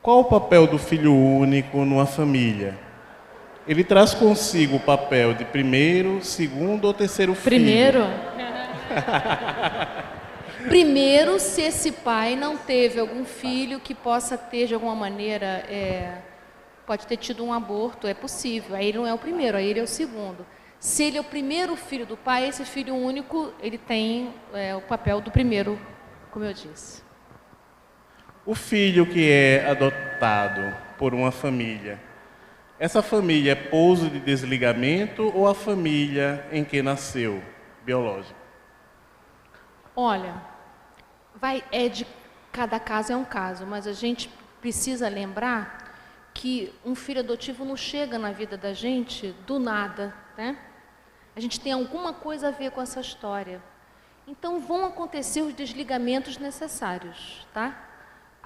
qual o papel do filho único numa família? Ele traz consigo o papel de primeiro, segundo ou terceiro filho? Primeiro? Primeiro, se esse pai não teve algum filho que possa ter, de alguma maneira, pode ter tido um aborto, é possível. Aí ele não é o primeiro, aí ele é o segundo. Se ele é o primeiro filho do pai, esse filho único, ele tem o papel do primeiro, como eu disse. O filho que é adotado por uma família, essa família é pouso de desligamento ou a família em que nasceu, biológica? Olha, de cada caso é um caso, mas a gente precisa lembrar que um filho adotivo não chega na vida da gente do nada, né? A gente tem alguma coisa a ver com essa história. Então vão acontecer os desligamentos necessários, tá?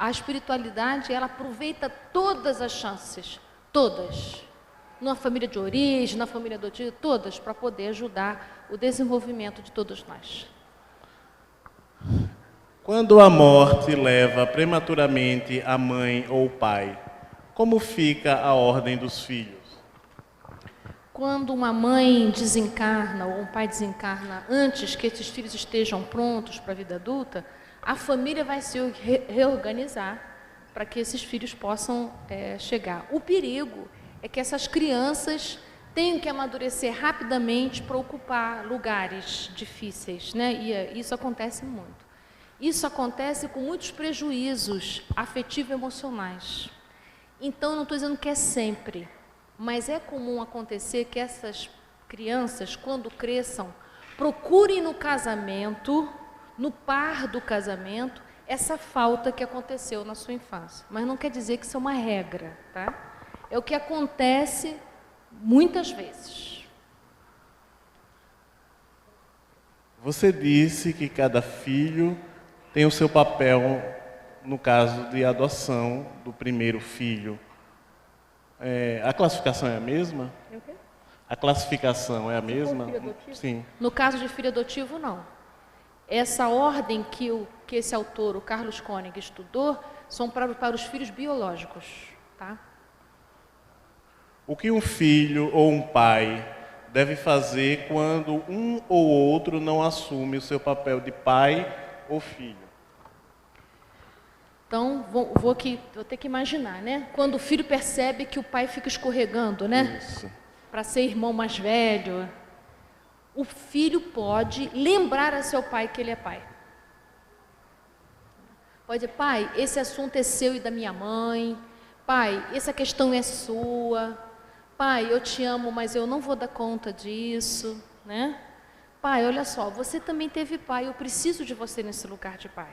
A espiritualidade, ela aproveita todas as chances, todas. Na família de origem, na família adotiva, todas, para poder ajudar o desenvolvimento de todos nós. Quando a morte leva prematuramente a mãe ou o pai, como fica a ordem dos filhos? Quando uma mãe desencarna ou um pai desencarna antes que esses filhos estejam prontos para a vida adulta, a família vai se reorganizar para que esses filhos possam chegar. O perigo é que essas crianças tenham que amadurecer rapidamente para ocupar lugares difíceis, né? E isso acontece muito. Isso acontece com muitos prejuízos afetivo-emocionais. Então, eu não estou dizendo que é sempre, mas é comum acontecer que essas crianças, quando cresçam, procurem no casamento, no par do casamento, essa falta que aconteceu na sua infância. Mas não quer dizer que isso é uma regra, tá? É o que acontece muitas vezes. Você disse que cada filho tem o seu papel no caso de adoção do primeiro filho. A classificação é a mesma? É o quê? A classificação é a mesma? Filho adotivo? Sim. No caso de filho adotivo, não. Essa ordem que esse autor, o Carlos Koenig, estudou, são para os filhos biológicos, tá? O que um filho ou um pai deve fazer quando um ou outro não assume o seu papel de pai ou filho? Então, vou ter que imaginar, né? Quando o filho percebe que o pai fica escorregando, né? Isso. Para ser irmão mais velho, o filho pode lembrar a seu pai que ele é pai. Pode dizer, pai, esse assunto é seu e da minha mãe. Pai, essa questão é sua. Pai, eu te amo, mas eu não vou dar conta disso, né? Pai, olha só, você também teve pai, eu preciso de você nesse lugar de pai.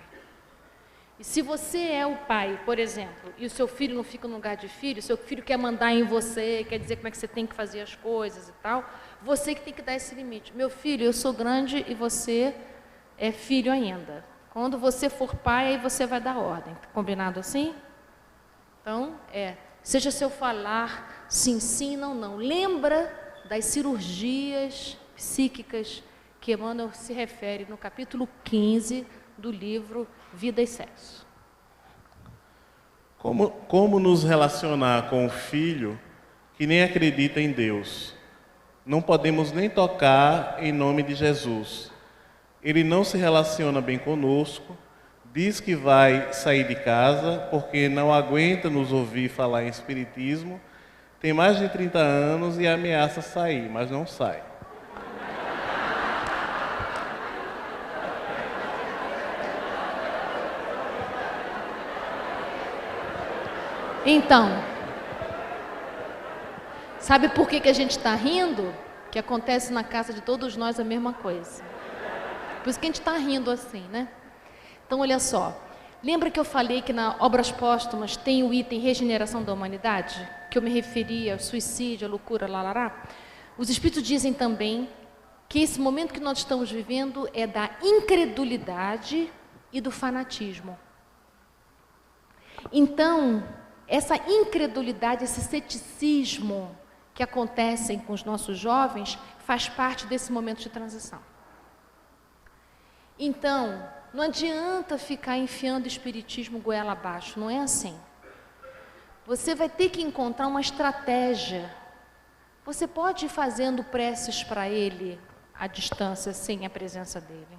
E se você é o pai, por exemplo, e o seu filho não fica no lugar de filho, seu filho quer mandar em você, quer dizer como é que você tem que fazer as coisas e tal, você que tem que dar esse limite. Meu filho, eu sou grande e você é filho ainda. Quando você for pai, aí você vai dar ordem. Combinado assim? Então, seja seu falar, sim, sim, não, não. Lembra das cirurgias psíquicas que Emmanuel se refere no capítulo 15 do livro Vida e Sexo. Como nos relacionar com o filho que nem acredita em Deus? Não podemos nem tocar em nome de Jesus. Ele não se relaciona bem conosco, diz que vai sair de casa porque não aguenta nos ouvir falar em espiritismo, tem mais de 30 anos e ameaça sair, mas não sai. Então, sabe por que a gente está rindo? Que acontece na casa de todos nós a mesma coisa. Por isso que a gente está rindo assim, né? Então, olha só. Lembra que eu falei que na Obras Póstumas tem o item regeneração da humanidade? Que eu me referia ao suicídio, à loucura, larará? Os Espíritos dizem também que esse momento que nós estamos vivendo é da incredulidade e do fanatismo. Então, essa incredulidade, esse ceticismo que acontecem com os nossos jovens, faz parte desse momento de transição. Então, não adianta ficar enfiando o espiritismo goela abaixo, não é assim. Você vai ter que encontrar uma estratégia. Você pode ir fazendo preces para ele à distância, sem a presença dele.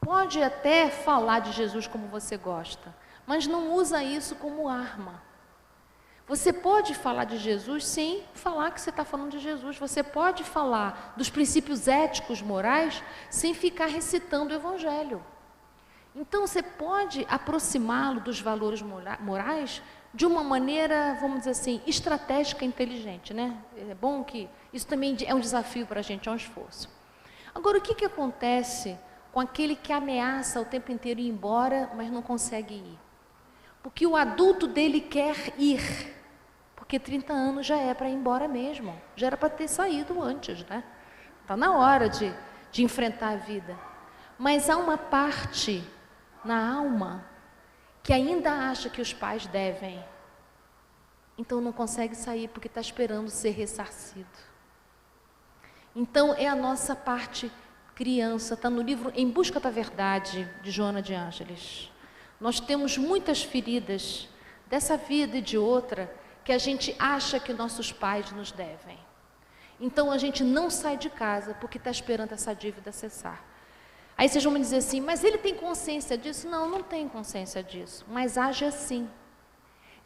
Pode até falar de Jesus como você gosta, mas não usa isso como arma. Você pode falar de Jesus sem falar que você está falando de Jesus. Você pode falar dos princípios éticos, morais, sem ficar recitando o Evangelho. Então, você pode aproximá-lo dos valores morais de uma maneira, vamos dizer assim, estratégica e inteligente, né? É bom que isso também é um desafio para a gente, é um esforço. Agora, o que acontece com aquele que ameaça o tempo inteiro ir embora, mas não consegue ir? Porque o adulto dele quer ir, porque 30 anos já é para ir embora mesmo, já era para ter saído antes, né? Está na hora de enfrentar a vida. Mas há uma parte na alma que ainda acha que os pais devem, então não consegue sair porque está esperando ser ressarcido. Então é a nossa parte criança, está no livro Em Busca da Verdade, de Joana de Ângeles. Nós temos muitas feridas dessa vida e de outra que a gente acha que nossos pais nos devem. Então a gente não sai de casa porque está esperando essa dívida cessar. Aí vocês vão me dizer assim, mas ele tem consciência disso? Não, não tem consciência disso, mas age assim.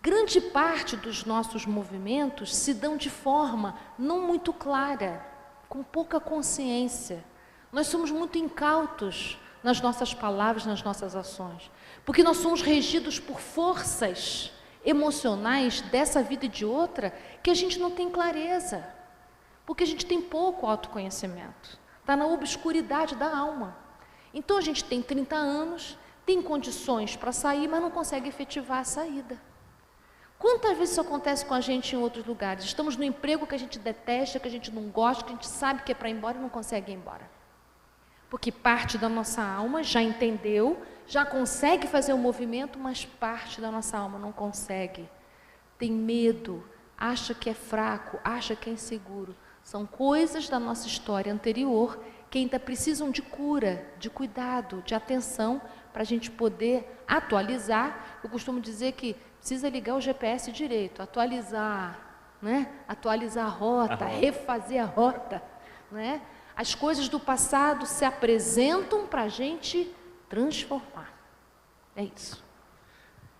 Grande parte dos nossos movimentos se dão de forma não muito clara, com pouca consciência. Nós somos muito incautos nas nossas palavras, nas nossas ações, porque nós somos regidos por forças emocionais dessa vida e de outra que a gente não tem clareza, porque a gente tem pouco autoconhecimento, está na obscuridade da alma. Então a gente tem 30 anos, tem condições para sair, mas não consegue efetivar a saída. Quantas vezes isso acontece com a gente em outros lugares? Estamos no emprego que a gente detesta, que a gente não gosta, que a gente sabe que é para ir embora e não consegue ir embora. Porque parte da nossa alma já entendeu, já consegue fazer o movimento, mas parte da nossa alma não consegue. Tem medo, acha que é fraco, acha que é inseguro. São coisas da nossa história anterior que ainda precisam de cura, de cuidado, de atenção, para a gente poder atualizar. Eu costumo dizer que precisa ligar o GPS direito, atualizar, né? Atualizar a rota, refazer a rota, né? As coisas do passado se apresentam para a gente transformar. É isso.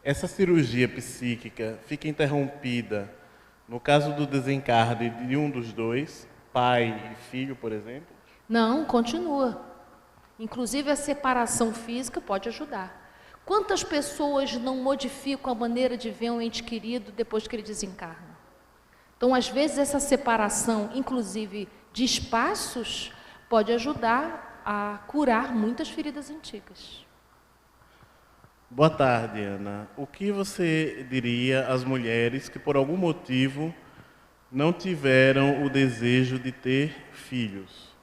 Essa cirurgia psíquica fica interrompida no caso do desencarne de um dos dois, pai e filho, por exemplo? Não, continua. Inclusive a separação física pode ajudar. Quantas pessoas não modificam a maneira de ver um ente querido depois que ele desencarna? Então, às vezes, essa separação, inclusive de espaços, pode ajudar a curar muitas feridas antigas. Boa tarde, Ana. O que você diria às mulheres que, por algum motivo, não tiveram o desejo de ter filhos?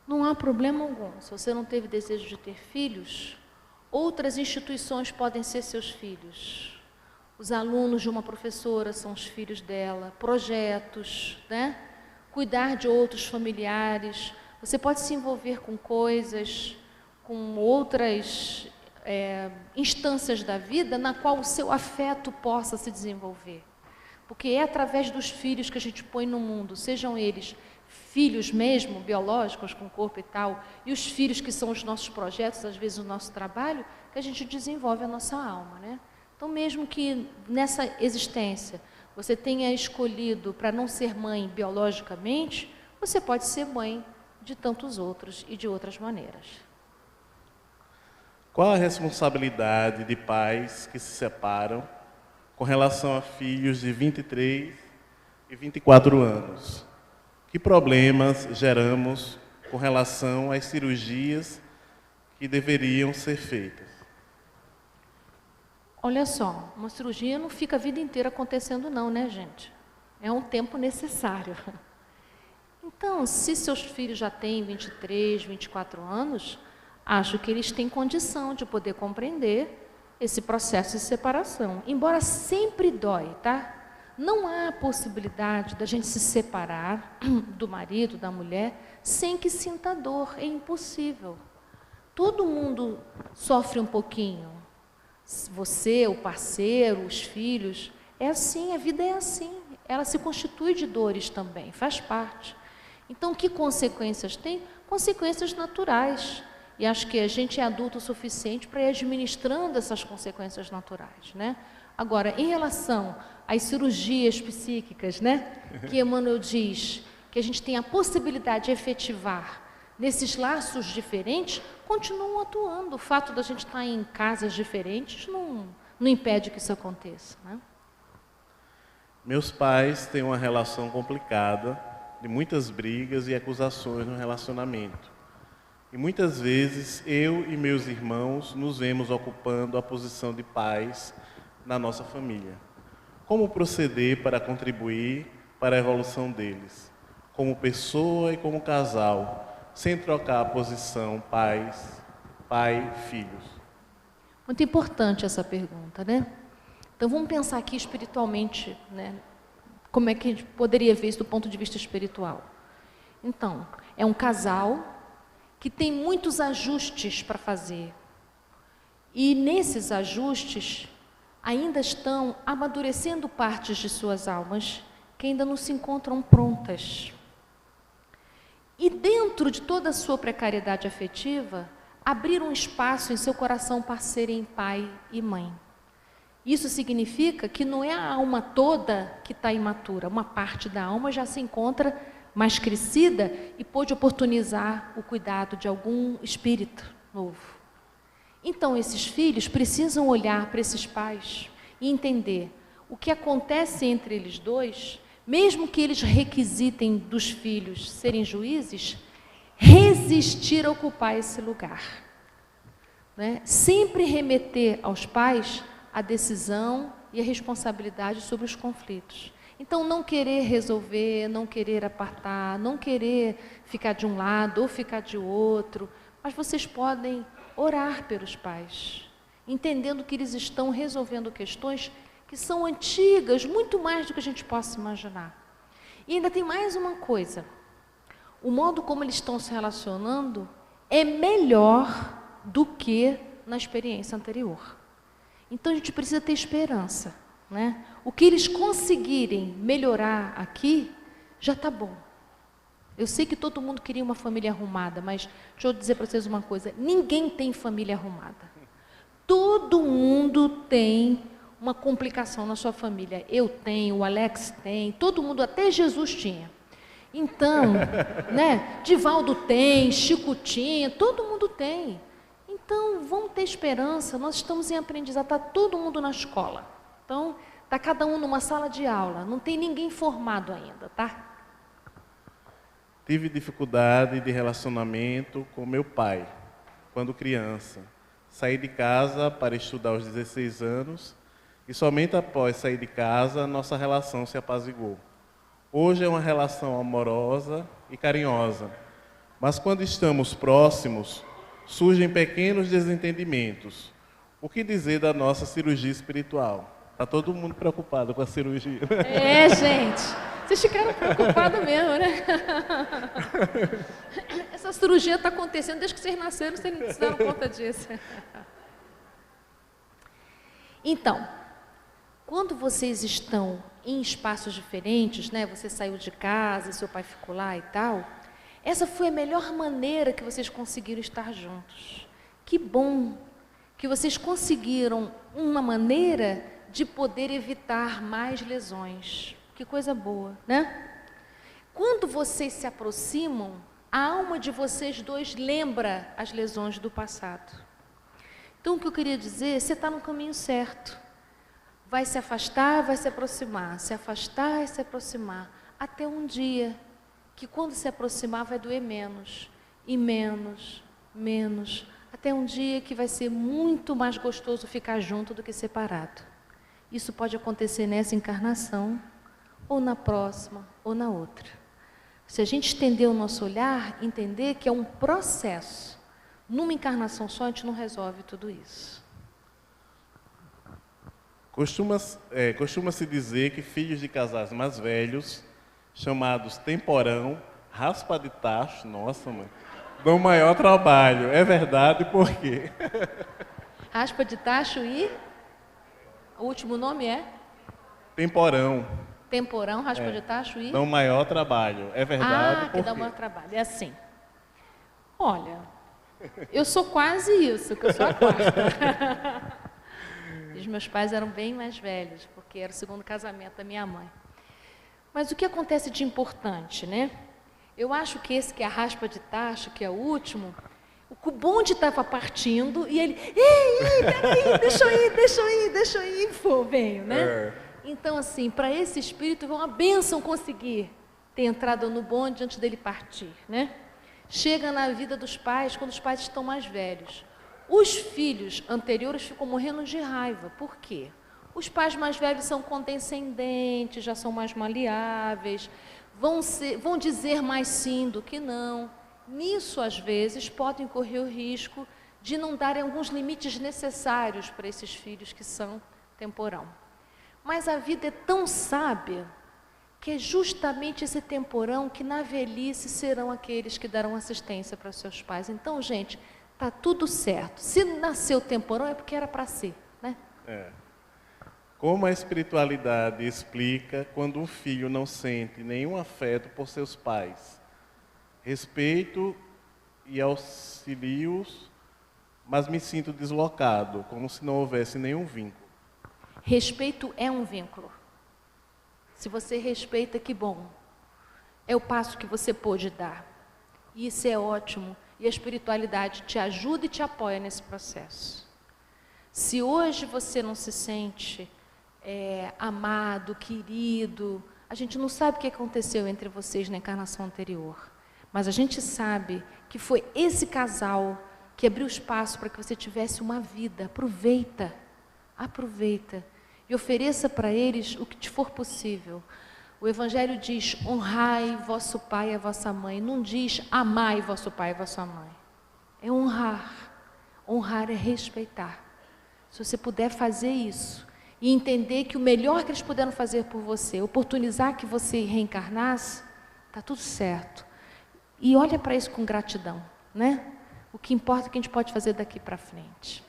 Não há problema algum. Se você não teve desejo de ter filhos, outras instituições podem ser seus filhos. Os alunos de uma professora são os filhos dela, projetos, né? Cuidar de outros familiares. Você pode se envolver com coisas, com outras instâncias da vida na qual o seu afeto possa se desenvolver. Porque é através dos filhos que a gente põe no mundo, sejam eles filhos mesmo, biológicos, com corpo e tal, e os filhos que são os nossos projetos, às vezes o nosso trabalho, que a gente desenvolve a nossa alma, né? Então, mesmo que nessa existência você tenha escolhido para não ser mãe biologicamente, você pode ser mãe de tantos outros e de outras maneiras. Qual a responsabilidade de pais que se separam com relação a filhos de 23 e 24 anos? Que problemas geramos com relação às cirurgias que deveriam ser feitas? Olha só, uma cirurgia não fica a vida inteira acontecendo não, né, gente? É um tempo necessário. Então, se seus filhos já têm 23, 24 anos, acho que eles têm condição de poder compreender esse processo de separação. Embora sempre dói, tá? Não há possibilidade da gente se separar do marido, da mulher, sem que sinta dor. É impossível. Todo mundo sofre um pouquinho. Você, o parceiro, os filhos. É assim, a vida é assim. Ela se constitui de dores também, faz parte. Então, que consequências tem? Consequências naturais. E acho que a gente é adulto o suficiente para ir administrando essas consequências naturais, né? Agora, em relação às cirurgias psíquicas, né, que Emmanuel diz que a gente tem a possibilidade de efetivar nesses laços diferentes, continuam atuando. O fato da gente estar em casas diferentes não impede que isso aconteça, né? Meus pais têm uma relação complicada, de muitas brigas e acusações no relacionamento. E muitas vezes eu e meus irmãos nos vemos ocupando a posição de pais na nossa família. Como proceder para contribuir para a evolução deles, como pessoa e como casal, sem trocar a posição pai-filhos? Muito importante essa pergunta, né? Então vamos pensar aqui espiritualmente, né? Como é que a gente poderia ver isso do ponto de vista espiritual? Então, é um casal que tem muitos ajustes para fazer. E nesses ajustes, ainda estão amadurecendo partes de suas almas que ainda não se encontram prontas. E dentro de toda a sua precariedade afetiva, abrir um espaço em seu coração para serem pai e mãe. Isso significa que não é a alma toda que está imatura, uma parte da alma já se encontra mais crescida e pôde oportunizar o cuidado de algum espírito novo. Então, esses filhos precisam olhar para esses pais e entender o que acontece entre eles dois, mesmo que eles requisitem dos filhos serem juízes, resistir a ocupar esse lugar, né? Sempre remeter aos pais a decisão e a responsabilidade sobre os conflitos. Então, não querer resolver, não querer apartar, não querer ficar de um lado ou ficar de outro, mas vocês podem orar pelos pais, entendendo que eles estão resolvendo questões que são antigas, muito mais do que a gente possa imaginar. E ainda tem mais uma coisa, o modo como eles estão se relacionando é melhor do que na experiência anterior. Então, a gente precisa ter esperança, né? O que eles conseguirem melhorar aqui, já está bom. Eu sei que todo mundo queria uma família arrumada, mas deixa eu dizer para vocês uma coisa, ninguém tem família arrumada. Todo mundo tem uma complicação na sua família. Eu tenho, o Alex tem, todo mundo, até Jesus tinha. Então, né, Divaldo tem, Chico tinha, todo mundo tem. Então, vamos ter esperança, nós estamos em aprendizado, está todo mundo na escola. Então, está cada um numa sala de aula, não tem ninguém formado ainda, tá? Tive dificuldade de relacionamento com meu pai, quando criança. Saí de casa para estudar aos 16 anos e somente após sair de casa, nossa relação se apaziguou. Hoje é uma relação amorosa e carinhosa, mas quando estamos próximos, surgem pequenos desentendimentos. O que dizer da nossa cirurgia espiritual? Está todo mundo preocupado com a cirurgia. É, gente, vocês ficaram preocupados mesmo, né? Essa cirurgia está acontecendo desde que vocês nasceram, vocês não se deram conta disso. Então, quando vocês estão em espaços diferentes, né? Você saiu de casa, seu pai ficou lá e tal, essa foi a melhor maneira que vocês conseguiram estar juntos. Que bom que vocês conseguiram uma maneira de poder evitar mais lesões. Que coisa boa, né? Quando vocês se aproximam, a alma de vocês dois lembra as lesões do passado. Então, o que eu queria dizer, você está no caminho certo. Vai se afastar, vai se aproximar, se afastar e se aproximar, até um dia que quando se aproximar vai doer menos, e menos, menos, até um dia que vai ser muito mais gostoso ficar junto do que separado. Isso pode acontecer nessa encarnação, ou na próxima, ou na outra. Se a gente estender o nosso olhar, entender que é um processo. Numa encarnação só, a gente não resolve tudo isso. Costuma-se dizer que filhos de casais mais velhos, chamados temporão, raspa de tacho, nossa mãe, dão maior trabalho. É verdade, por quê? Raspa de tacho e... O último nome é? Temporão. Temporão, raspa de tacho e... Dão maior trabalho. É verdade, por quê? Que dá maior trabalho. É assim. Olha, eu sou quase isso, que eu sou a quarta. Os meus pais eram bem mais velhos, porque era o segundo casamento da minha mãe. Mas o que acontece de importante, né? Eu acho que esse que é a raspa de tacho, que é o último, o bonde estava partindo e ele, ei, peraí, deixa eu ir, veio, né? Então, assim, para esse espírito, é uma bênção conseguir ter entrado no bonde antes dele partir, né? Chega na vida dos pais quando os pais estão mais velhos. Os filhos anteriores ficam morrendo de raiva. Por quê? Os pais mais velhos são condescendentes, já são mais maleáveis, vão dizer mais sim do que não. Nisso, às vezes, podem correr o risco de não darem alguns limites necessários para esses filhos que são temporão. Mas a vida é tão sábia que é justamente esse temporão que na velhice serão aqueles que darão assistência para os seus pais. Então, gente, está tudo certo. Se nasceu temporão é porque era para ser, né? Como a espiritualidade explica quando um filho não sente nenhum afeto por seus pais? Respeito e auxilio-os, mas me sinto deslocado, como se não houvesse nenhum vínculo. Respeito é um vínculo. Se você respeita, que bom. É o passo que você pôde dar. E isso é ótimo. E a espiritualidade te ajuda e te apoia nesse processo. Se hoje você não se sente amado, querido, a gente não sabe o que aconteceu entre vocês na encarnação anterior. Mas a gente sabe que foi esse casal que abriu espaço para que você tivesse uma vida. Aproveita. E ofereça para eles o que te for possível. O Evangelho diz, honrai vosso pai e a vossa mãe. Não diz, amai vosso pai e vossa mãe. É honrar. Honrar é respeitar. Se você puder fazer isso e entender que o melhor que eles puderam fazer por você, oportunizar que você reencarnasse, está tudo certo. E olha para isso com gratidão, né? O que importa é o que a gente pode fazer daqui para frente.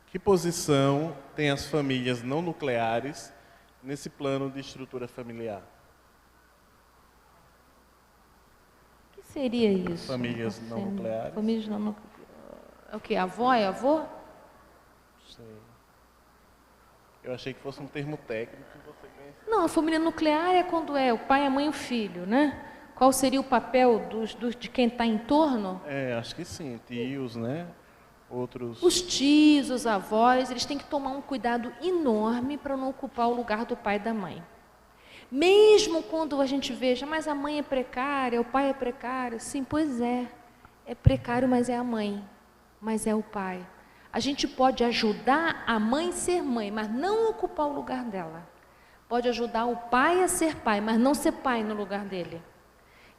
Que posição tem as famílias não nucleares nesse plano de estrutura familiar? O que seria isso? Famílias não nucleares? Famílias não nucleares. É o quê? Avó é avô? Sei. Eu achei que fosse um termo técnico que você conhece. Não, a família nuclear é quando é o pai, a mãe e o filho, né? Qual seria o papel de quem está em torno? Acho que sim, tios, né? Outros... Os tios, os avós, eles têm que tomar um cuidado enorme para não ocupar o lugar do pai e da mãe. Mesmo quando a gente veja, mas a mãe é precária, o pai é precário. Sim, pois é precário, mas é a mãe, mas é o pai. A gente pode ajudar a mãe a ser mãe, mas não ocupar o lugar dela. Pode ajudar o pai a ser pai, mas não ser pai no lugar dele.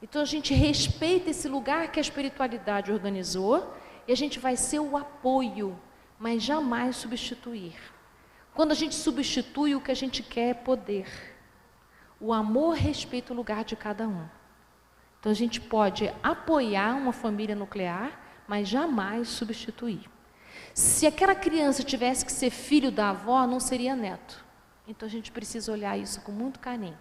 Então a gente respeita esse lugar que a espiritualidade organizou e a gente vai ser o apoio, mas jamais substituir. Quando a gente substitui, o que a gente quer é poder. O amor respeita o lugar de cada um. Então a gente pode apoiar uma família nuclear, mas jamais substituir. Se aquela criança tivesse que ser filho da avó, não seria neto. Então a gente precisa olhar isso com muito carinho.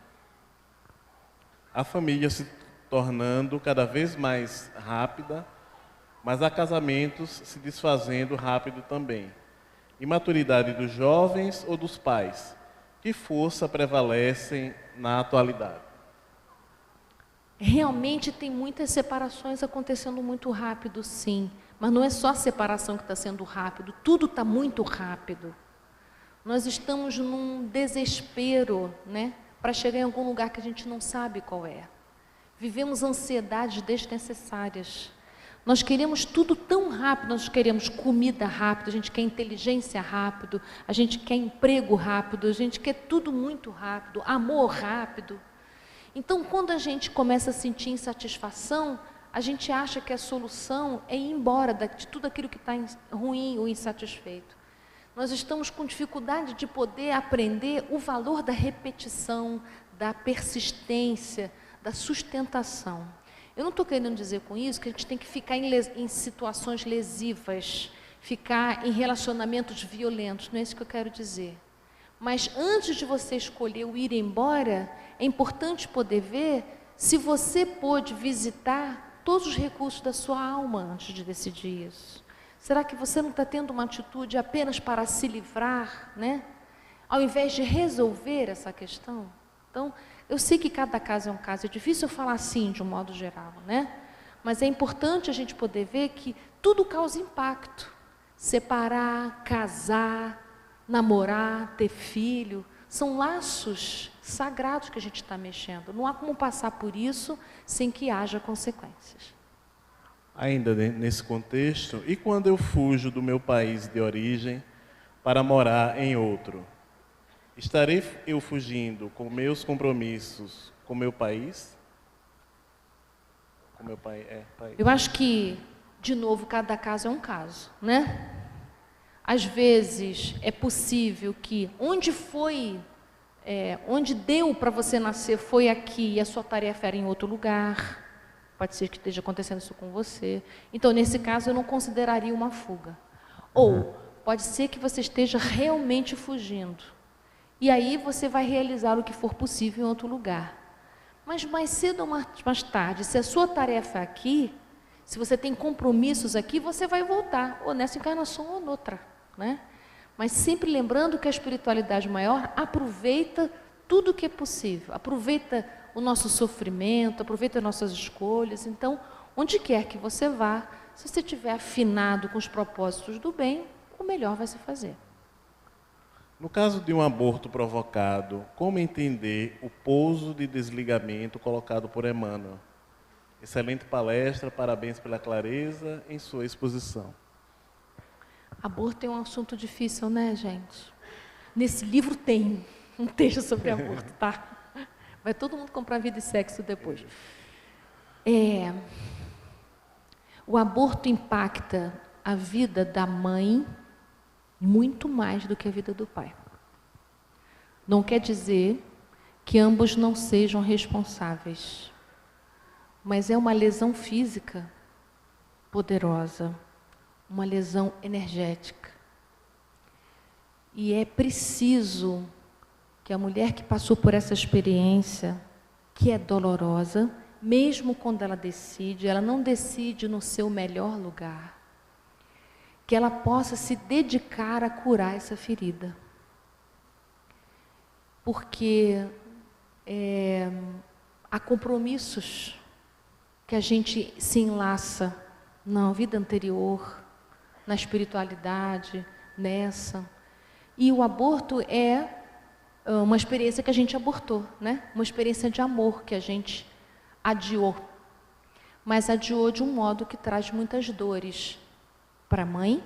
A família se tornando cada vez mais rápida, mas há casamentos se desfazendo rápido também. Imaturidade dos jovens ou dos pais? Que força prevalecem na atualidade? Realmente tem muitas separações acontecendo muito rápido, sim. Mas não é só a separação que está sendo rápido, tudo está muito rápido. Nós estamos num desespero, né, para chegar em algum lugar que a gente não sabe qual é. Vivemos ansiedades desnecessárias. Nós queremos tudo tão rápido, nós queremos comida rápida, a gente quer inteligência rápido, a gente quer emprego rápido, a gente quer tudo muito rápido, amor rápido. Então, quando a gente começa a sentir insatisfação, a gente acha que a solução é ir embora de tudo aquilo que está ruim ou insatisfeito. Nós estamos com dificuldade de poder aprender o valor da repetição, da persistência, da sustentação. Eu não estou querendo dizer com isso que a gente tem que ficar em situações lesivas, ficar em relacionamentos violentos, não é isso que eu quero dizer. Mas antes de você escolher o ir embora, é importante poder ver se você pôde visitar todos os recursos da sua alma antes de decidir isso. Será que você não está tendo uma atitude apenas para se livrar, né? Ao invés de resolver essa questão? Então, eu sei que cada caso é um caso, é difícil eu falar assim de um modo geral, né? Mas é importante a gente poder ver que tudo causa impacto. Separar, casar, namorar, ter filho, são laços sagrados que a gente está mexendo. Não há como passar por isso sem que haja consequências. Ainda nesse contexto, e quando eu fujo do meu país de origem para morar em outro? Estarei eu fugindo com meus compromissos com meu país? Com meu país? Eu acho que, de novo, cada caso é um caso, né? Às vezes é possível que onde deu para você nascer foi aqui e a sua tarefa era em outro lugar. Pode ser que esteja acontecendo isso com você. Então, nesse caso, eu não consideraria uma fuga. Ou pode ser que você esteja realmente fugindo. E aí você vai realizar o que for possível em outro lugar. Mas mais cedo ou mais tarde, se a sua tarefa é aqui, se você tem compromissos aqui, você vai voltar, ou nessa encarnação ou noutra, né? Mas sempre lembrando que a espiritualidade maior aproveita tudo o que é possível, aproveita o nosso sofrimento, aproveita as nossas escolhas. Então, onde quer que você vá, se você estiver afinado com os propósitos do bem, o melhor vai se fazer. No caso de um aborto provocado, como entender o pouso de desligamento colocado por Emmanuel? Excelente palestra, parabéns pela clareza em sua exposição. Aborto é um assunto difícil, né, gente? Nesse livro tem um texto sobre aborto, tá? Vai todo mundo comprar Vida e Sexo depois. O aborto impacta a vida da mãe muito mais do que a vida do pai. Não quer dizer que ambos não sejam responsáveis, mas é uma lesão física poderosa, uma lesão energética. E é preciso que a mulher que passou por essa experiência, que é dolorosa, mesmo quando ela não decide no seu melhor lugar, que ela possa se dedicar a curar essa ferida. Porque há compromissos que a gente se enlaça na vida anterior, na espiritualidade, nessa. E o aborto é uma experiência que a gente abortou, né? Uma experiência de amor que a gente adiou. Mas adiou de um modo que traz muitas dores para a mãe,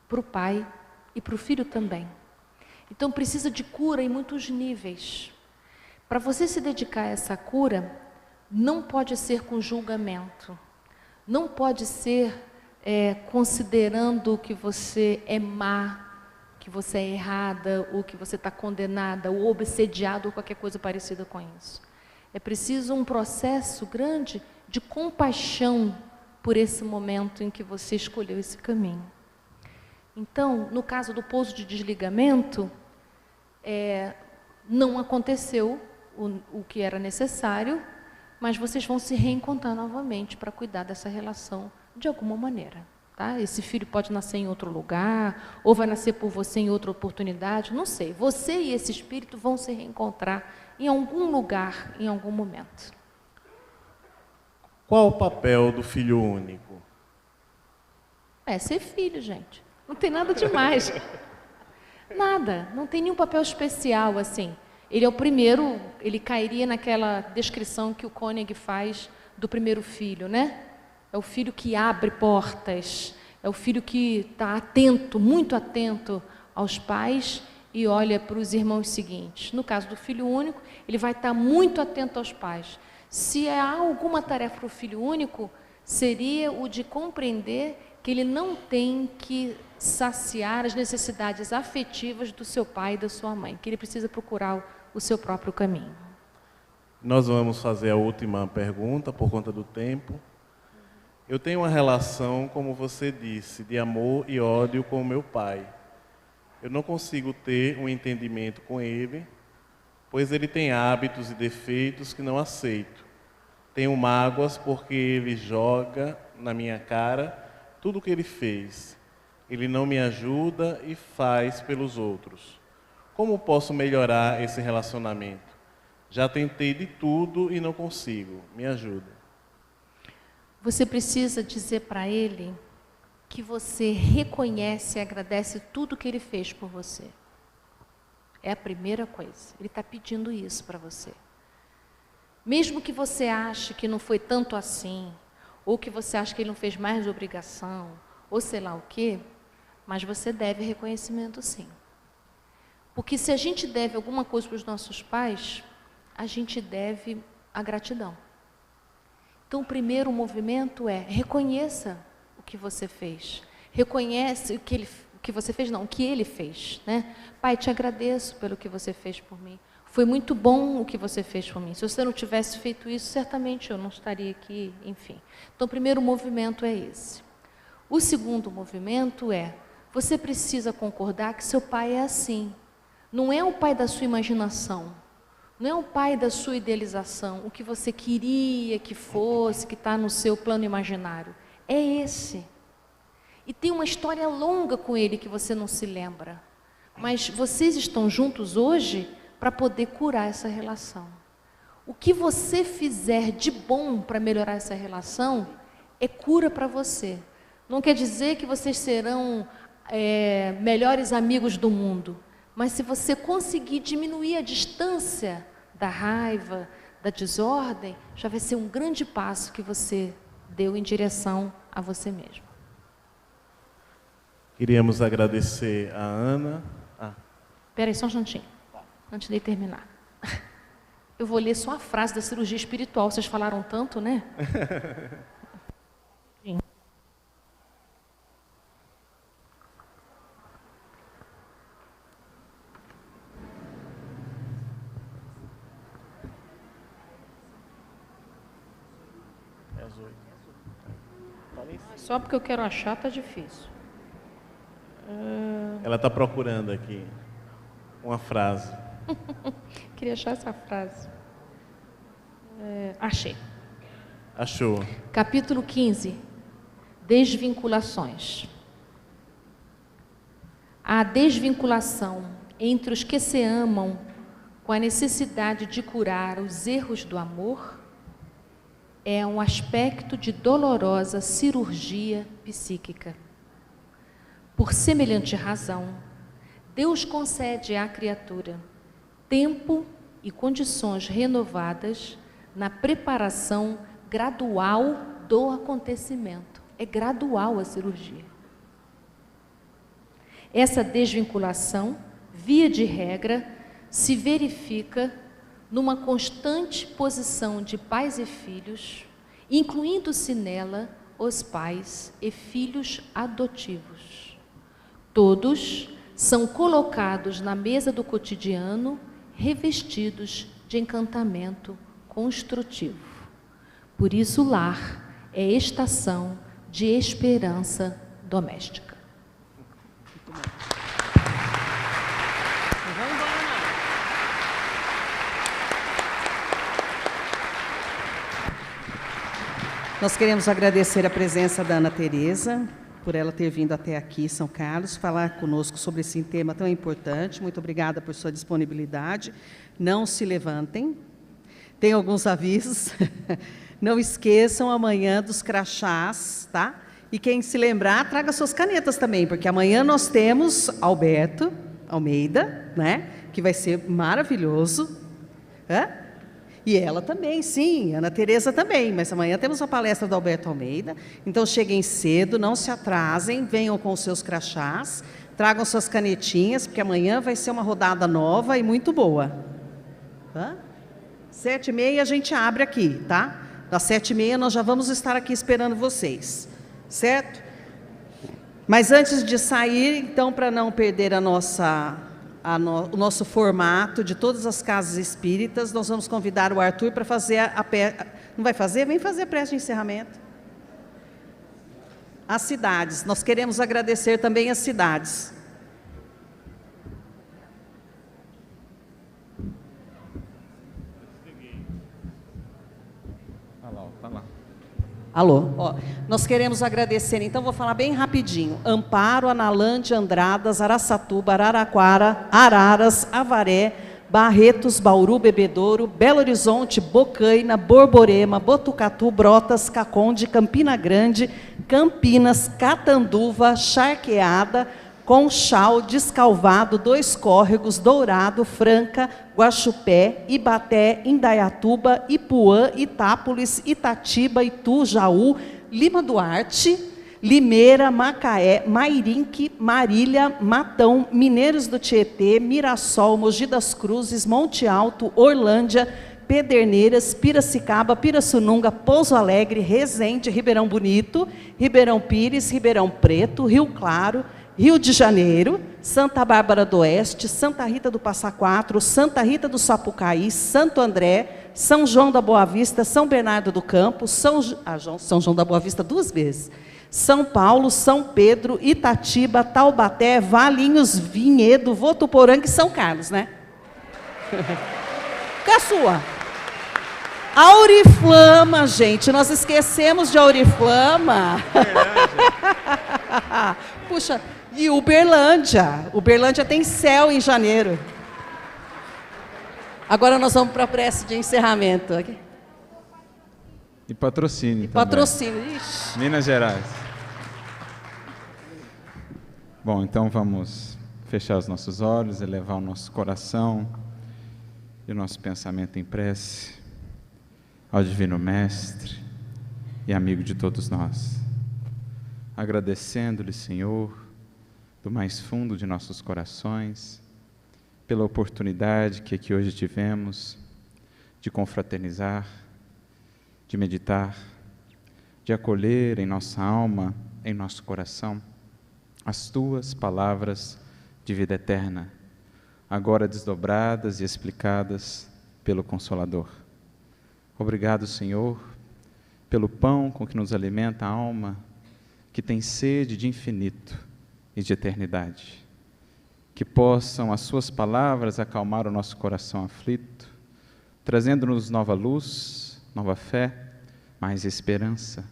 para o pai e para o filho também. Então precisa de cura em muitos níveis. Para você se dedicar a essa cura, não pode ser com julgamento, não pode ser considerando que você é má, que você é errada, ou que você está condenada, ou obsediado, ou qualquer coisa parecida com isso. É preciso um processo grande de compaixão por esse momento em que você escolheu esse caminho. Então, no caso do pouso de desligamento, não aconteceu o que era necessário, mas vocês vão se reencontrar novamente para cuidar dessa relação de alguma maneira. Tá? Esse filho pode nascer em outro lugar, ou vai nascer por você em outra oportunidade, não sei. Você e esse espírito vão se reencontrar em algum lugar, em algum momento. Qual o papel do filho único? Ser filho, gente. Não tem nada demais. Nada, não tem nenhum papel especial assim. Ele é o primeiro, ele cairia naquela descrição que o Koenig faz do primeiro filho, né? é o filho que abre portas, é o filho que está atento, muito atento aos pais e olha para os irmãos seguintes. No caso do filho único, ele vai estar muito atento aos pais. Se há alguma tarefa para o filho único, seria o de compreender que ele não tem que saciar as necessidades afetivas do seu pai e da sua mãe, que ele precisa procurar o seu próprio caminho. Nós vamos fazer a última pergunta por conta do tempo. Eu tenho uma relação, como você disse, de amor e ódio com o meu pai. Eu não consigo ter um entendimento com ele, pois ele tem hábitos e defeitos que não aceito. Tenho mágoas porque ele joga na minha cara tudo o que ele fez. Ele não me ajuda e faz pelos outros. Como posso melhorar esse relacionamento? Já tentei de tudo e não consigo. Me ajuda. Você precisa dizer para ele que você reconhece e agradece tudo que ele fez por você. É a primeira coisa. Ele está pedindo isso para você. Mesmo que você ache que não foi tanto assim, ou que você ache que ele não fez mais de obrigação, ou sei lá o quê, mas você deve reconhecimento sim. Porque se a gente deve alguma coisa para os nossos pais, a gente deve a gratidão. Então, o primeiro movimento é reconheça o que você fez. Reconhece o que você fez, não, o que ele fez, né? Pai, te agradeço pelo que você fez por mim. Foi muito bom o que você fez por mim. Se você não tivesse feito isso, certamente eu não estaria aqui, enfim. Então, o primeiro movimento é esse. O segundo movimento é, você precisa concordar que seu pai é assim. Não é o pai da sua imaginação. Não é o pai da sua idealização, o que você queria que fosse, que está no seu plano imaginário. É esse. E tem uma história longa com ele que você não se lembra. Mas vocês estão juntos hoje para poder curar essa relação. O que você fizer de bom para melhorar essa relação é cura para você. Não quer dizer que vocês serão melhores amigos do mundo, mas se você conseguir diminuir a distância da raiva, da desordem, já vai ser um grande passo que você deu em direção a você mesmo. Queríamos agradecer a Ana. Espera aí, só um instantinho, antes de eu terminar. Eu vou ler só a frase da cirurgia espiritual, vocês falaram tanto, né? Só porque eu quero achar, tá difícil. Ela está procurando aqui uma frase. Queria achar essa frase. Achei. Achou. Capítulo 15. Desvinculações. A desvinculação entre os que se amam com a necessidade de curar os erros do amor é um aspecto de dolorosa cirurgia psíquica. Por semelhante razão, Deus concede à criatura tempo e condições renovadas na preparação gradual do acontecimento. É gradual a cirurgia. Essa desvinculação, via de regra, se verifica numa constante posição de pais e filhos, incluindo-se nela os pais e filhos adotivos. Todos são colocados na mesa do cotidiano, revestidos de encantamento construtivo. Por isso, o lar é estação de esperança doméstica. Nós queremos agradecer a presença da Ana Tereza, por ela ter vindo até aqui, São Carlos, falar conosco sobre esse tema tão importante. Muito obrigada por sua disponibilidade. Não se levantem. Tem alguns avisos. Não esqueçam amanhã dos crachás, tá? E quem se lembrar, traga suas canetas também, porque amanhã nós temos Alberto Almeida, né? Que vai ser maravilhoso. E ela também, sim, Ana Tereza também, mas amanhã temos a palestra do Alberto Almeida, então cheguem cedo, não se atrasem, venham com os seus crachás, tragam suas canetinhas, porque amanhã vai ser uma rodada nova e muito boa. 7h30 a gente abre aqui, tá? Das 7h30 nós já vamos estar aqui esperando vocês, certo? Mas antes de sair, então, para não perder o nosso formato de todas as casas espíritas, nós vamos convidar o Arthur para fazer não vai fazer? Vem fazer a prece de encerramento. As cidades, nós queremos agradecer também as cidades. Alô, nós queremos agradecer, então vou falar bem rapidinho. Amparo, Analândia, Andradas, Araçatuba, Araraquara, Araras, Avaré, Barretos, Bauru, Bebedouro, Belo Horizonte, Bocaina, Borborema, Botucatu, Brotas, Caconde, Campina Grande, Campinas, Catanduva, Charqueada, Conchal, Descalvado, Dois Córregos, Dourado, Franca, Guaxupé, Ibaté, Indaiatuba, Ipuã, Itápolis, Itatiba, Itu, Jaú, Lima Duarte, Limeira, Macaé, Mairinque, Marília, Matão, Mineiros do Tietê, Mirassol, Mogi das Cruzes, Monte Alto, Orlândia, Pederneiras, Piracicaba, Pirassununga, Pouso Alegre, Resende, Ribeirão Bonito, Ribeirão Pires, Ribeirão Preto, Rio Claro, Rio de Janeiro, Santa Bárbara do Oeste, Santa Rita do Passa Quatro, Santa Rita do Sapucaí, Santo André, São João da Boa Vista, São Bernardo do Campo, São João da Boa Vista 2 vezes, São Paulo, São Pedro, Itatiba, Taubaté, Valinhos, Vinhedo, Votuporanga e São Carlos, né? Caçua. Auriflama, gente, nós esquecemos de Auriflama. Puxa, e Uberlândia. Uberlândia tem céu em janeiro. Agora nós vamos para a prece de encerramento. E patrocínio. Patrocínio. Ixi. Minas Gerais. Bom, então vamos fechar os nossos olhos, elevar o nosso coração e o nosso pensamento em prece ao Divino Mestre e amigo de todos nós. Agradecendo-lhe, Senhor, do mais fundo de nossos corações, pela oportunidade que aqui hoje tivemos de confraternizar, de meditar, de acolher em nossa alma, em nosso coração, as Tuas palavras de vida eterna, agora desdobradas e explicadas pelo Consolador. Obrigado, Senhor, pelo pão com que nos alimenta a alma, que tem sede de infinito e de eternidade. Que possam as Suas palavras acalmar o nosso coração aflito, trazendo-nos nova luz, nova fé, mais esperança,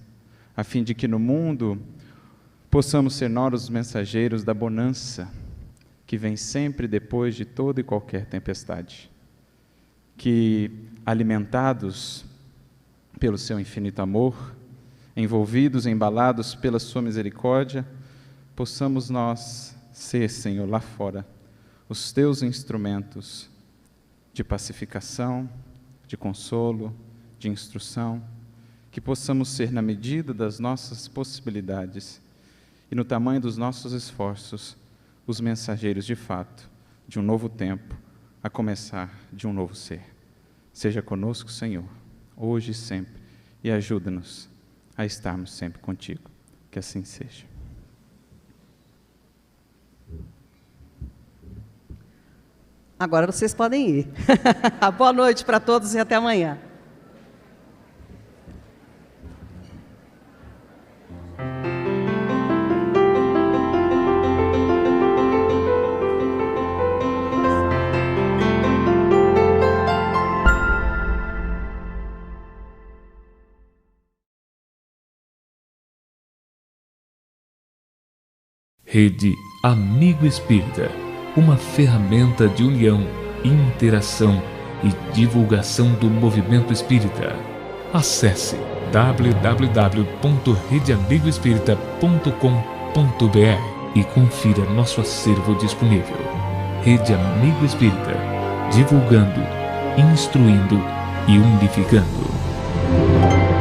a fim de que no mundo possamos ser nós os mensageiros da bonança, que vem sempre depois de toda e qualquer tempestade. Que, alimentados pelo Seu infinito amor, envolvidos, embalados pela Sua misericórdia, possamos nós ser, Senhor, lá fora, os Teus instrumentos de pacificação, de consolo, de instrução, que possamos ser, na medida das nossas possibilidades e no tamanho dos nossos esforços, os mensageiros de fato de um novo tempo, a começar de um novo ser. Seja conosco, Senhor, hoje e sempre, e ajuda-nos a estarmos sempre contigo. Que assim seja. Agora vocês podem ir. Boa noite para todos e até amanhã. Rede Amigo Espírita, uma ferramenta de união, interação e divulgação do movimento espírita. Acesse www.redeamigoespírita.com.br e confira nosso acervo disponível. Rede Amigo Espírita, divulgando, instruindo e unificando.